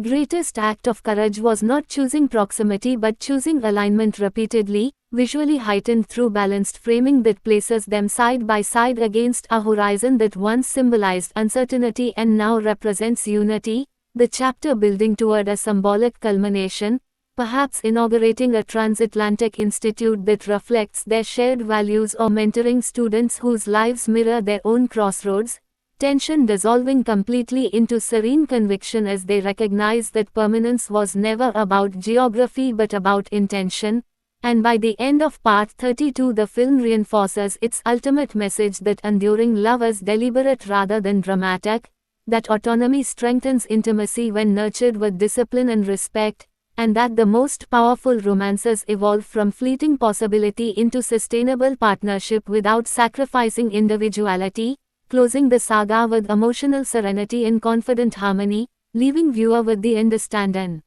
greatest act of courage was not choosing proximity but choosing alignment repeatedly, visually heightened through balanced framing that places them side by side against a horizon that once symbolized uncertainty and now represents unity, the chapter building toward a symbolic culmination, perhaps inaugurating a transatlantic institute that reflects their shared values or mentoring students whose lives mirror their own crossroads. Tension dissolving completely into serene conviction as they recognize that permanence was never about geography but about intention, and by the end of part 32 the film reinforces its ultimate message that enduring love is deliberate rather than dramatic, that autonomy strengthens intimacy when nurtured with discipline and respect, and that the most powerful romances evolve from fleeting possibility into sustainable partnership without sacrificing individuality, closing the saga with emotional serenity and confident harmony, leaving viewer with the understanding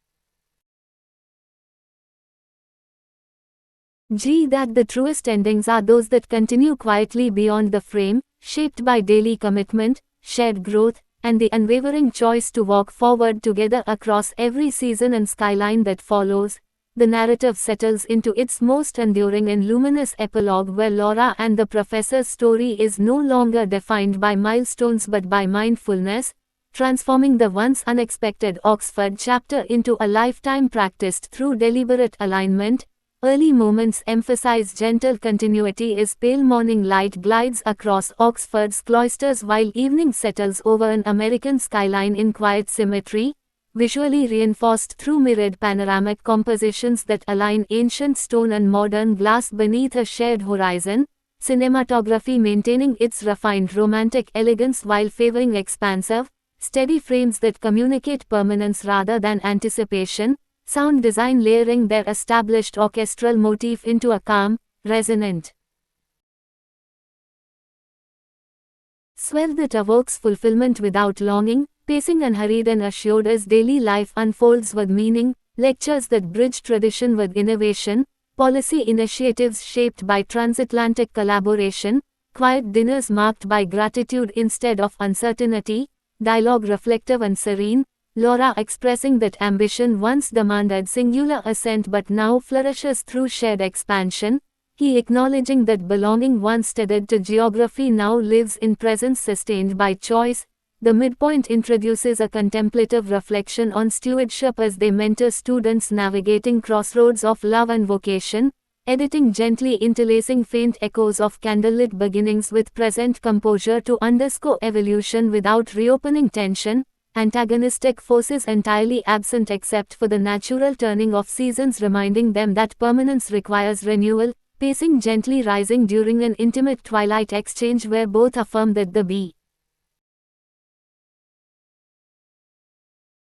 that the truest endings are those that continue quietly beyond the frame, shaped by daily commitment, shared growth, and the unwavering choice to walk forward together across every season and skyline that follows. The narrative settles into its most enduring and luminous epilogue where Laura and the professor's story is no longer defined by milestones but by mindfulness, transforming the once unexpected Oxford chapter into a lifetime practiced through deliberate alignment. Early moments emphasize gentle continuity as pale morning light glides across Oxford's cloisters while evening settles over an American skyline in quiet symmetry, visually reinforced through mirrored panoramic compositions that align ancient stone and modern glass beneath a shared horizon, cinematography maintaining its refined romantic elegance while favoring expansive, steady frames that communicate permanence rather than anticipation, sound design layering their established orchestral motif into a calm, resonant swell that evokes fulfillment without longing, pacing unhurried and assured as daily life unfolds with meaning, lectures that bridge tradition with innovation, policy initiatives shaped by transatlantic collaboration, quiet dinners marked by gratitude instead of uncertainty, dialogue reflective and serene, Laura expressing that ambition once demanded singular ascent but now flourishes through shared expansion, he acknowledging that belonging once tethered to geography now lives in presence sustained by choice. The midpoint introduces a contemplative reflection on stewardship as they mentor students navigating crossroads of love and vocation, editing gently interlacing faint echoes of candlelit beginnings with present composure to underscore evolution without reopening tension, antagonistic forces entirely absent except for the natural turning of seasons reminding them that permanence requires renewal, pacing gently rising during an intimate twilight exchange where both affirm that the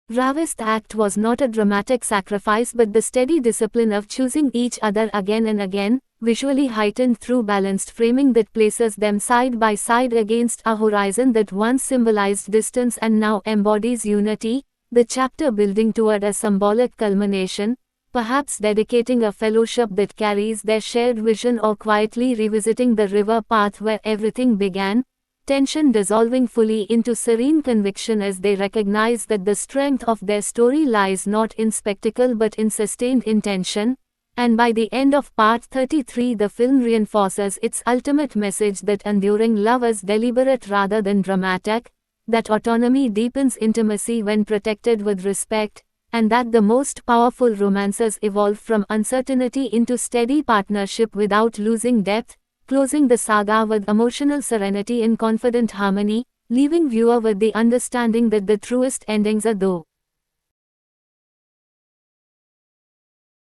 bravest act was not a dramatic sacrifice but the steady discipline of choosing each other again and again, visually heightened through balanced framing that places them side by side against a horizon that once symbolized distance and now embodies unity, the chapter building toward a symbolic culmination, perhaps dedicating a fellowship that carries their shared vision or quietly revisiting the river path where everything began, tension dissolving fully into serene conviction as they recognize that the strength of their story lies not in spectacle but in sustained intention, and by the end of part 33 the film reinforces its ultimate message that enduring love is deliberate rather than dramatic, that autonomy deepens intimacy when protected with respect, and that the most powerful romances evolve from uncertainty into steady partnership without losing depth, closing the saga with emotional serenity and confident harmony, leaving viewer with the understanding that the truest endings are those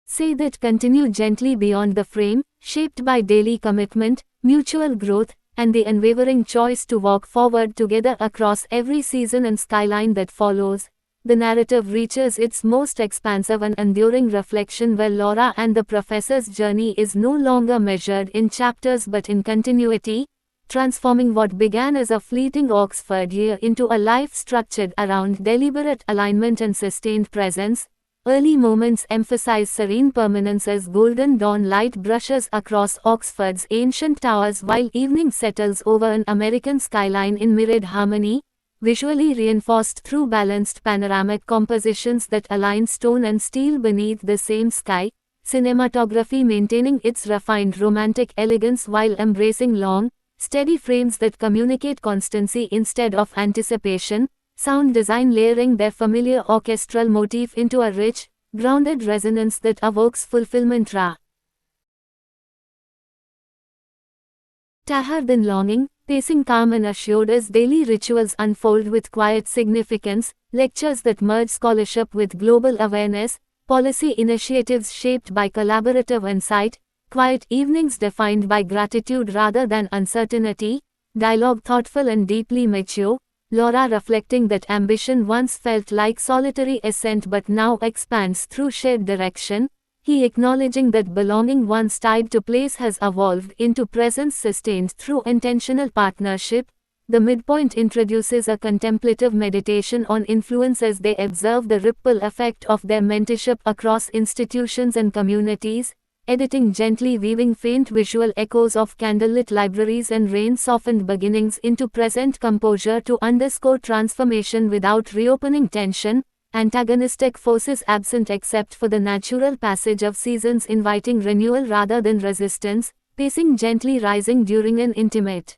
say that continue gently beyond the frame, shaped by daily commitment, mutual growth, and the unwavering choice to walk forward together across every season and skyline that follows. The narrative reaches its most expansive and enduring reflection where Laura and the professor's journey is no longer measured in chapters but in continuity, transforming what began as a fleeting Oxford year into a life structured around deliberate alignment and sustained presence. Early moments emphasize serene permanence as golden dawn light brushes across Oxford's ancient towers while evening settles over an American skyline in mirrored harmony, visually reinforced through balanced panoramic compositions that align stone and steel beneath the same sky, cinematography maintaining its refined romantic elegance while embracing long, steady frames that communicate constancy instead of anticipation, sound design layering their familiar orchestral motif into a rich, grounded resonance that evokes fulfillment rather than longing, pacing calm and assured as daily rituals unfold with quiet significance, lectures that merge scholarship with global awareness, policy initiatives shaped by collaborative insight, quiet evenings defined by gratitude rather than uncertainty, dialogue thoughtful and deeply mature, Laura reflecting that ambition once felt like solitary ascent but now expands through shared direction, he acknowledging that belonging once tied to place has evolved into presence sustained through intentional partnership. The midpoint introduces a contemplative meditation on influence as they observe the ripple effect of their mentorship across institutions and communities, editing gently weaving faint visual echoes of candlelit libraries and rain-softened beginnings into present composure to underscore transformation without reopening tension, antagonistic forces absent except for the natural passage of seasons inviting renewal rather than resistance, pacing gently rising during an intimate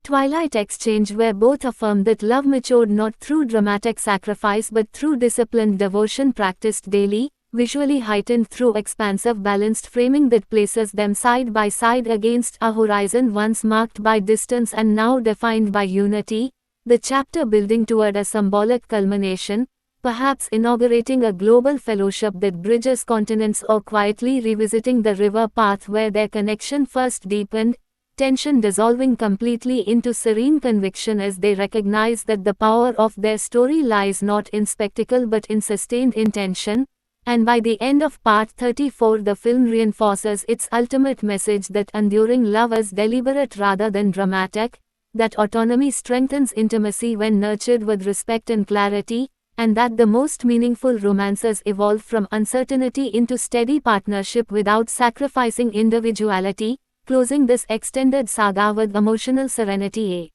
twilight exchange where both affirm that love matured not through dramatic sacrifice but through disciplined devotion practiced daily, visually heightened through expansive balanced framing that places them side by side against a horizon once marked by distance and now defined by unity, the chapter building toward a symbolic culmination, perhaps inaugurating a global fellowship that bridges continents or quietly revisiting the river path where their connection first deepened, tension dissolving completely into serene conviction as they recognize that the power of their story lies not in spectacle but in sustained intention, and by the end of part 34 the film reinforces its ultimate message that enduring love is deliberate rather than dramatic, that autonomy strengthens intimacy when nurtured with respect and clarity, and that the most meaningful romances evolve from uncertainty into steady partnership without sacrificing individuality, closing this extended saga with emotional serenity.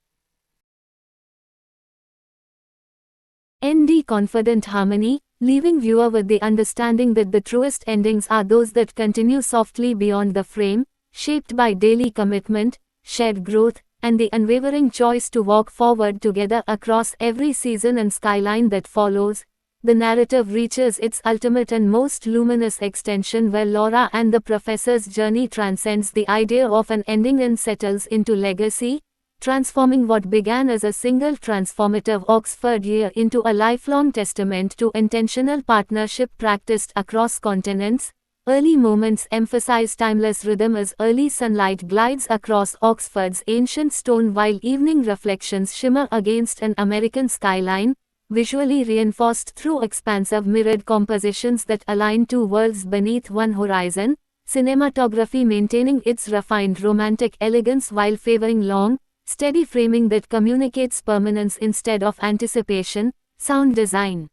ND confident harmony, leaving viewer with the understanding that the truest endings are those that continue softly beyond the frame, shaped by daily commitment, shared growth, and the unwavering choice to walk forward together across every season and skyline that follows. The narrative reaches its ultimate and most luminous extension where Laura and the professor's journey transcends the idea of an ending and settles into legacy, transforming what began as a single transformative Oxford year into a lifelong testament to intentional partnership practiced across continents. Early moments emphasize timeless rhythm as early sunlight glides across Oxford's ancient stone while evening reflections shimmer against an American skyline, visually reinforced through expansive mirrored compositions that align two worlds beneath one horizon, cinematography maintaining its refined romantic elegance while favoring long, steady framing that communicates permanence instead of anticipation, sound design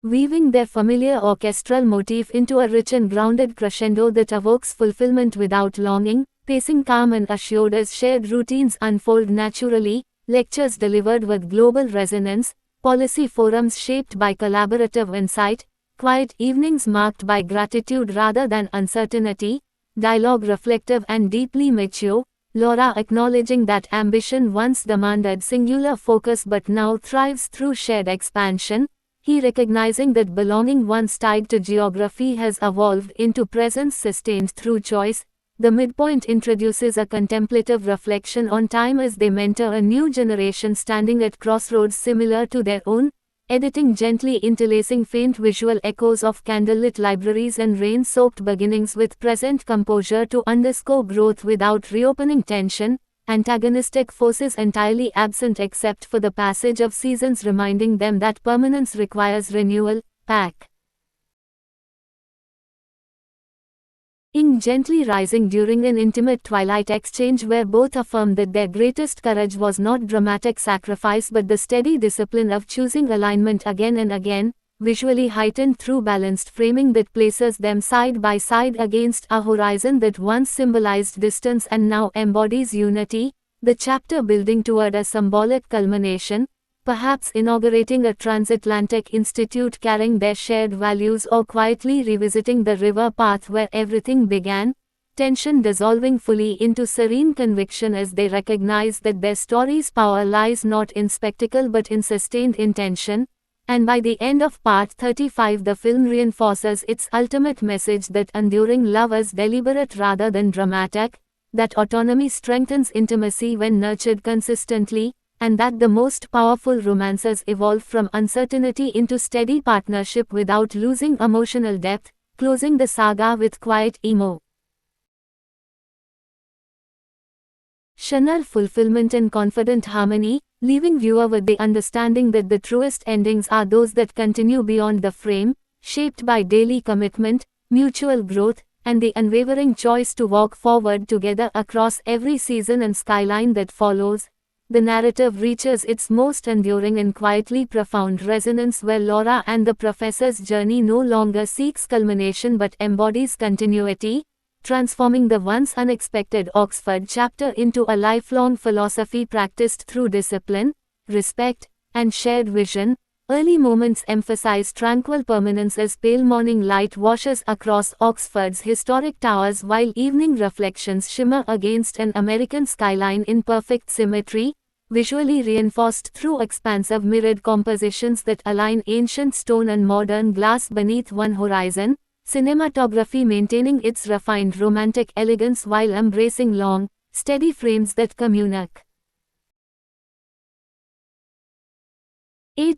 weaving their familiar orchestral motif into a rich and grounded crescendo that evokes fulfillment without longing, pacing calm and assured as shared routines unfold naturally, lectures delivered with global resonance, policy forums shaped by collaborative insight, quiet evenings marked by gratitude rather than uncertainty, dialogue reflective and deeply mature, Laura acknowledging that ambition once demanded singular focus but now thrives through shared expansion, he recognizing that belonging once tied to geography has evolved into presence sustained through choice. The midpoint introduces a contemplative reflection on time as they mentor a new generation standing at crossroads similar to their own, editing gently interlacing faint visual echoes of candlelit libraries and rain-soaked beginnings with present composure to underscore growth without reopening tension, antagonistic forces entirely absent except for the passage of seasons reminding them that permanence requires renewal. Pack. Ing gently rising during an intimate twilight exchange where both affirm that their greatest courage was not dramatic sacrifice but the steady discipline of choosing alignment again and again, visually heightened through balanced framing that places them side by side against a horizon that once symbolized distance and now embodies unity, the chapter building toward a symbolic culmination, perhaps inaugurating a transatlantic institute carrying their shared values or quietly revisiting the river path where everything began, tension dissolving fully into serene conviction as they recognize that their story's power lies not in spectacle but in sustained intention. And by the end of part 35 the film reinforces its ultimate message that enduring love is deliberate rather than dramatic, that autonomy strengthens intimacy when nurtured consistently, and that the most powerful romances evolve from uncertainty into steady partnership without losing emotional depth, closing the saga with quiet emotional fulfillment and confident harmony, leaving viewer with the understanding that the truest endings are those that continue beyond the frame, shaped by daily commitment, mutual growth, and the unwavering choice to walk forward together across every season and skyline that follows. The narrative reaches its most enduring and quietly profound resonance where Laura and the professor's journey no longer seeks culmination but embodies continuity, transforming the once unexpected Oxford chapter into a lifelong philosophy practiced through discipline, respect, and shared vision. Early moments emphasize tranquil permanence as pale morning light washes across Oxford's historic towers while evening reflections shimmer against an American skyline in perfect symmetry, visually reinforced through expansive mirrored compositions that align ancient stone and modern glass beneath one horizon, cinematography maintaining its refined romantic elegance while embracing long, steady frames that communicate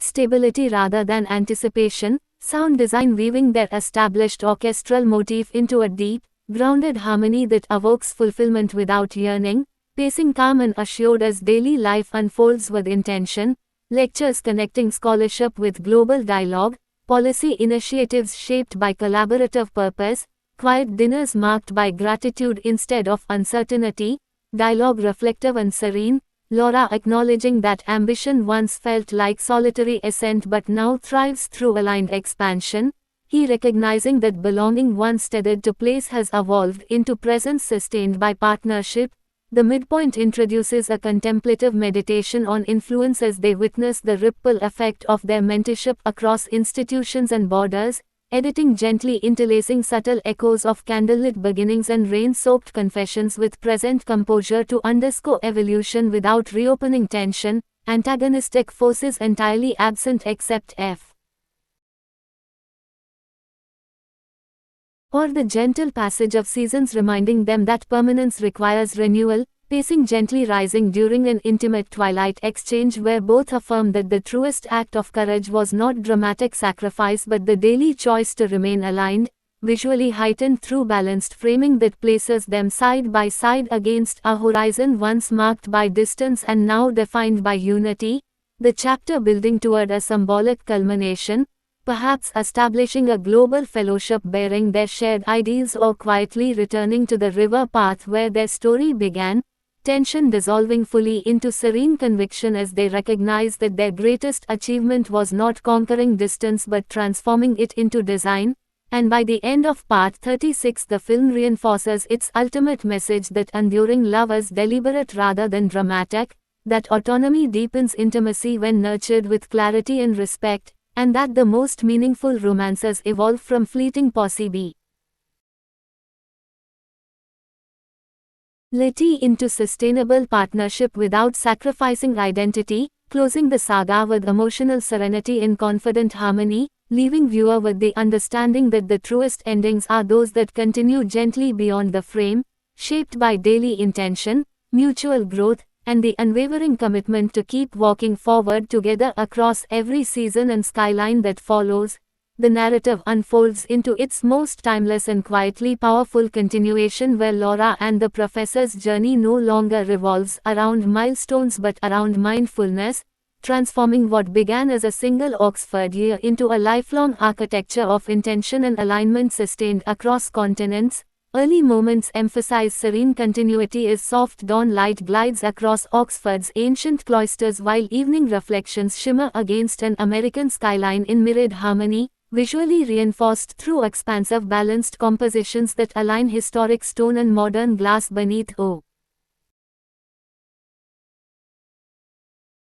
stability rather than anticipation, sound design weaving their established orchestral motif into a deep, grounded harmony that evokes fulfillment without yearning, pacing calm and assured as daily life unfolds with intention, lectures connecting scholarship with global dialogue, policy initiatives shaped by collaborative purpose, quiet dinners marked by gratitude instead of uncertainty, dialogue reflective and serene, Laura acknowledging that ambition once felt like solitary ascent but now thrives through aligned expansion, he recognizing that belonging once tethered to place has evolved into presence sustained by partnership. The midpoint introduces a contemplative meditation on influence as they witness the ripple effect of their mentorship across institutions and borders, editing gently interlacing subtle echoes of candlelit beginnings and rain-soaked confessions with present composure to underscore evolution without reopening tension, antagonistic forces entirely absent except F. Or the gentle passage of seasons reminding them that permanence requires renewal, pacing gently rising during an intimate twilight exchange where both affirm that the truest act of courage was not dramatic sacrifice but the daily choice to remain aligned, visually heightened through balanced framing that places them side by side against a horizon once marked by distance and now defined by unity, the chapter building toward a symbolic culmination, perhaps establishing a global fellowship bearing their shared ideals or quietly returning to the river path where their story began, tension dissolving fully into serene conviction as they recognize that their greatest achievement was not conquering distance but transforming it into design, and by the end of part 36 the film reinforces its ultimate message that enduring love is deliberate rather than dramatic, that autonomy deepens intimacy when nurtured with clarity and respect, and that the most meaningful romances evolve from fleeting possibility into sustainable partnership without sacrificing identity. closing the saga with emotional serenity and confident harmony, leaving viewer with the understanding that the truest endings are those that continue gently beyond the frame, shaped by daily intention, mutual growth, and the unwavering commitment to keep walking forward together across every season and skyline that follows. The narrative unfolds into its most timeless and quietly powerful continuation, where Laura and the professor's journey no longer revolves around milestones but around mindfulness, transforming what began as a single Oxford year into a lifelong architecture of intention and alignment sustained across continents. Early moments emphasize serene continuity as soft dawn light glides across Oxford's ancient cloisters, while evening reflections shimmer against an American skyline in mirrored harmony, visually reinforced through expansive balanced compositions that align historic stone and modern glass beneath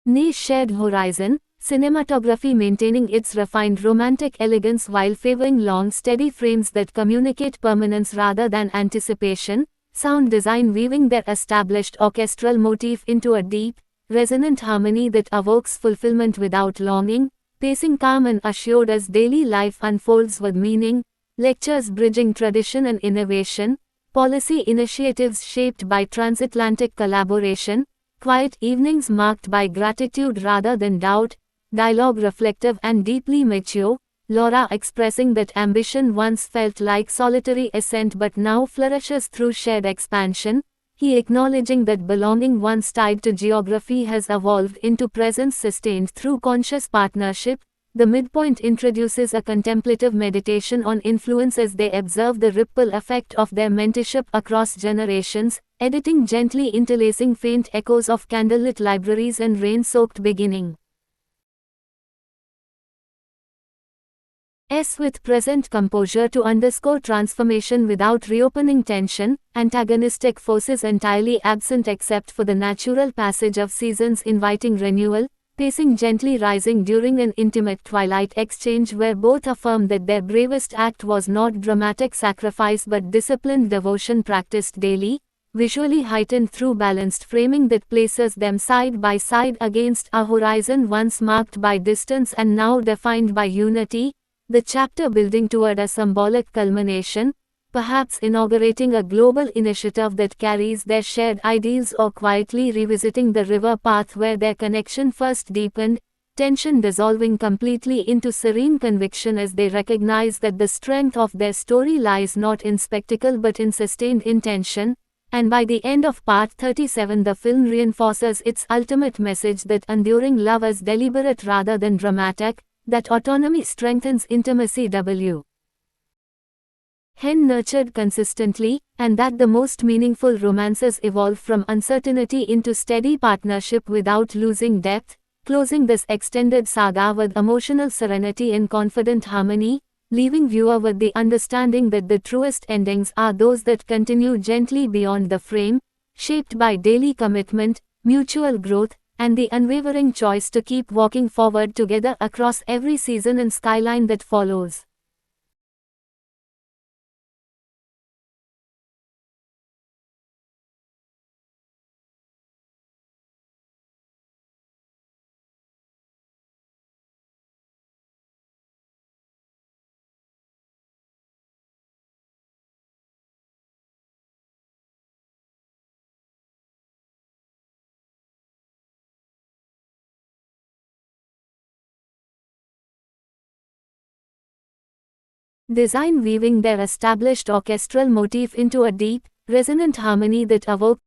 Ne's shared horizon, cinematography maintaining its refined romantic elegance while favoring long steady frames that communicate permanence rather than anticipation, sound design weaving their established orchestral motif into a deep, resonant harmony that evokes fulfillment without longing, pacing calm and assured as daily life unfolds with meaning, lectures bridging tradition and innovation, policy initiatives shaped by transatlantic collaboration, quiet evenings marked by gratitude rather than doubt, dialogue reflective and deeply mature, Laura expressing that ambition once felt like solitary ascent but now flourishes through shared expansion, he acknowledging that belonging once tied to geography has evolved into presence sustained through conscious partnership. The midpoint introduces a contemplative meditation on influence as they observe the ripple effect of their mentorship across generations, editing gently interlacing faint echoes of candlelit libraries and rain-soaked beginnings. With present composure to underscore transformation without reopening tension, antagonistic forces entirely absent except for the natural passage of seasons inviting renewal, pacing gently rising during an intimate twilight exchange where both affirm that their bravest act was not dramatic sacrifice but disciplined devotion practiced daily, visually heightened through balanced framing that places them side by side against a horizon once marked by distance and now defined by unity, the chapter building toward a symbolic culmination, perhaps inaugurating a global initiative that carries their shared ideals or quietly revisiting the river path where their connection first deepened, tension dissolving completely into serene conviction as they recognize that the strength of their story lies not in spectacle but in sustained intention. And by the end of part 37, the film reinforces its ultimate message that enduring love is deliberate rather than dramatic, that autonomy strengthens intimacy nurtured consistently, and that the most meaningful romances evolve from uncertainty into steady partnership without losing depth, closing this extended saga with emotional serenity and confident harmony, leaving viewer with the understanding that the truest endings are those that continue gently beyond the frame, shaped by daily commitment, mutual growth, and the unwavering choice to keep walking forward together across every season and skyline that follows. Design weaving their established orchestral motif into a deep, resonant harmony that evokes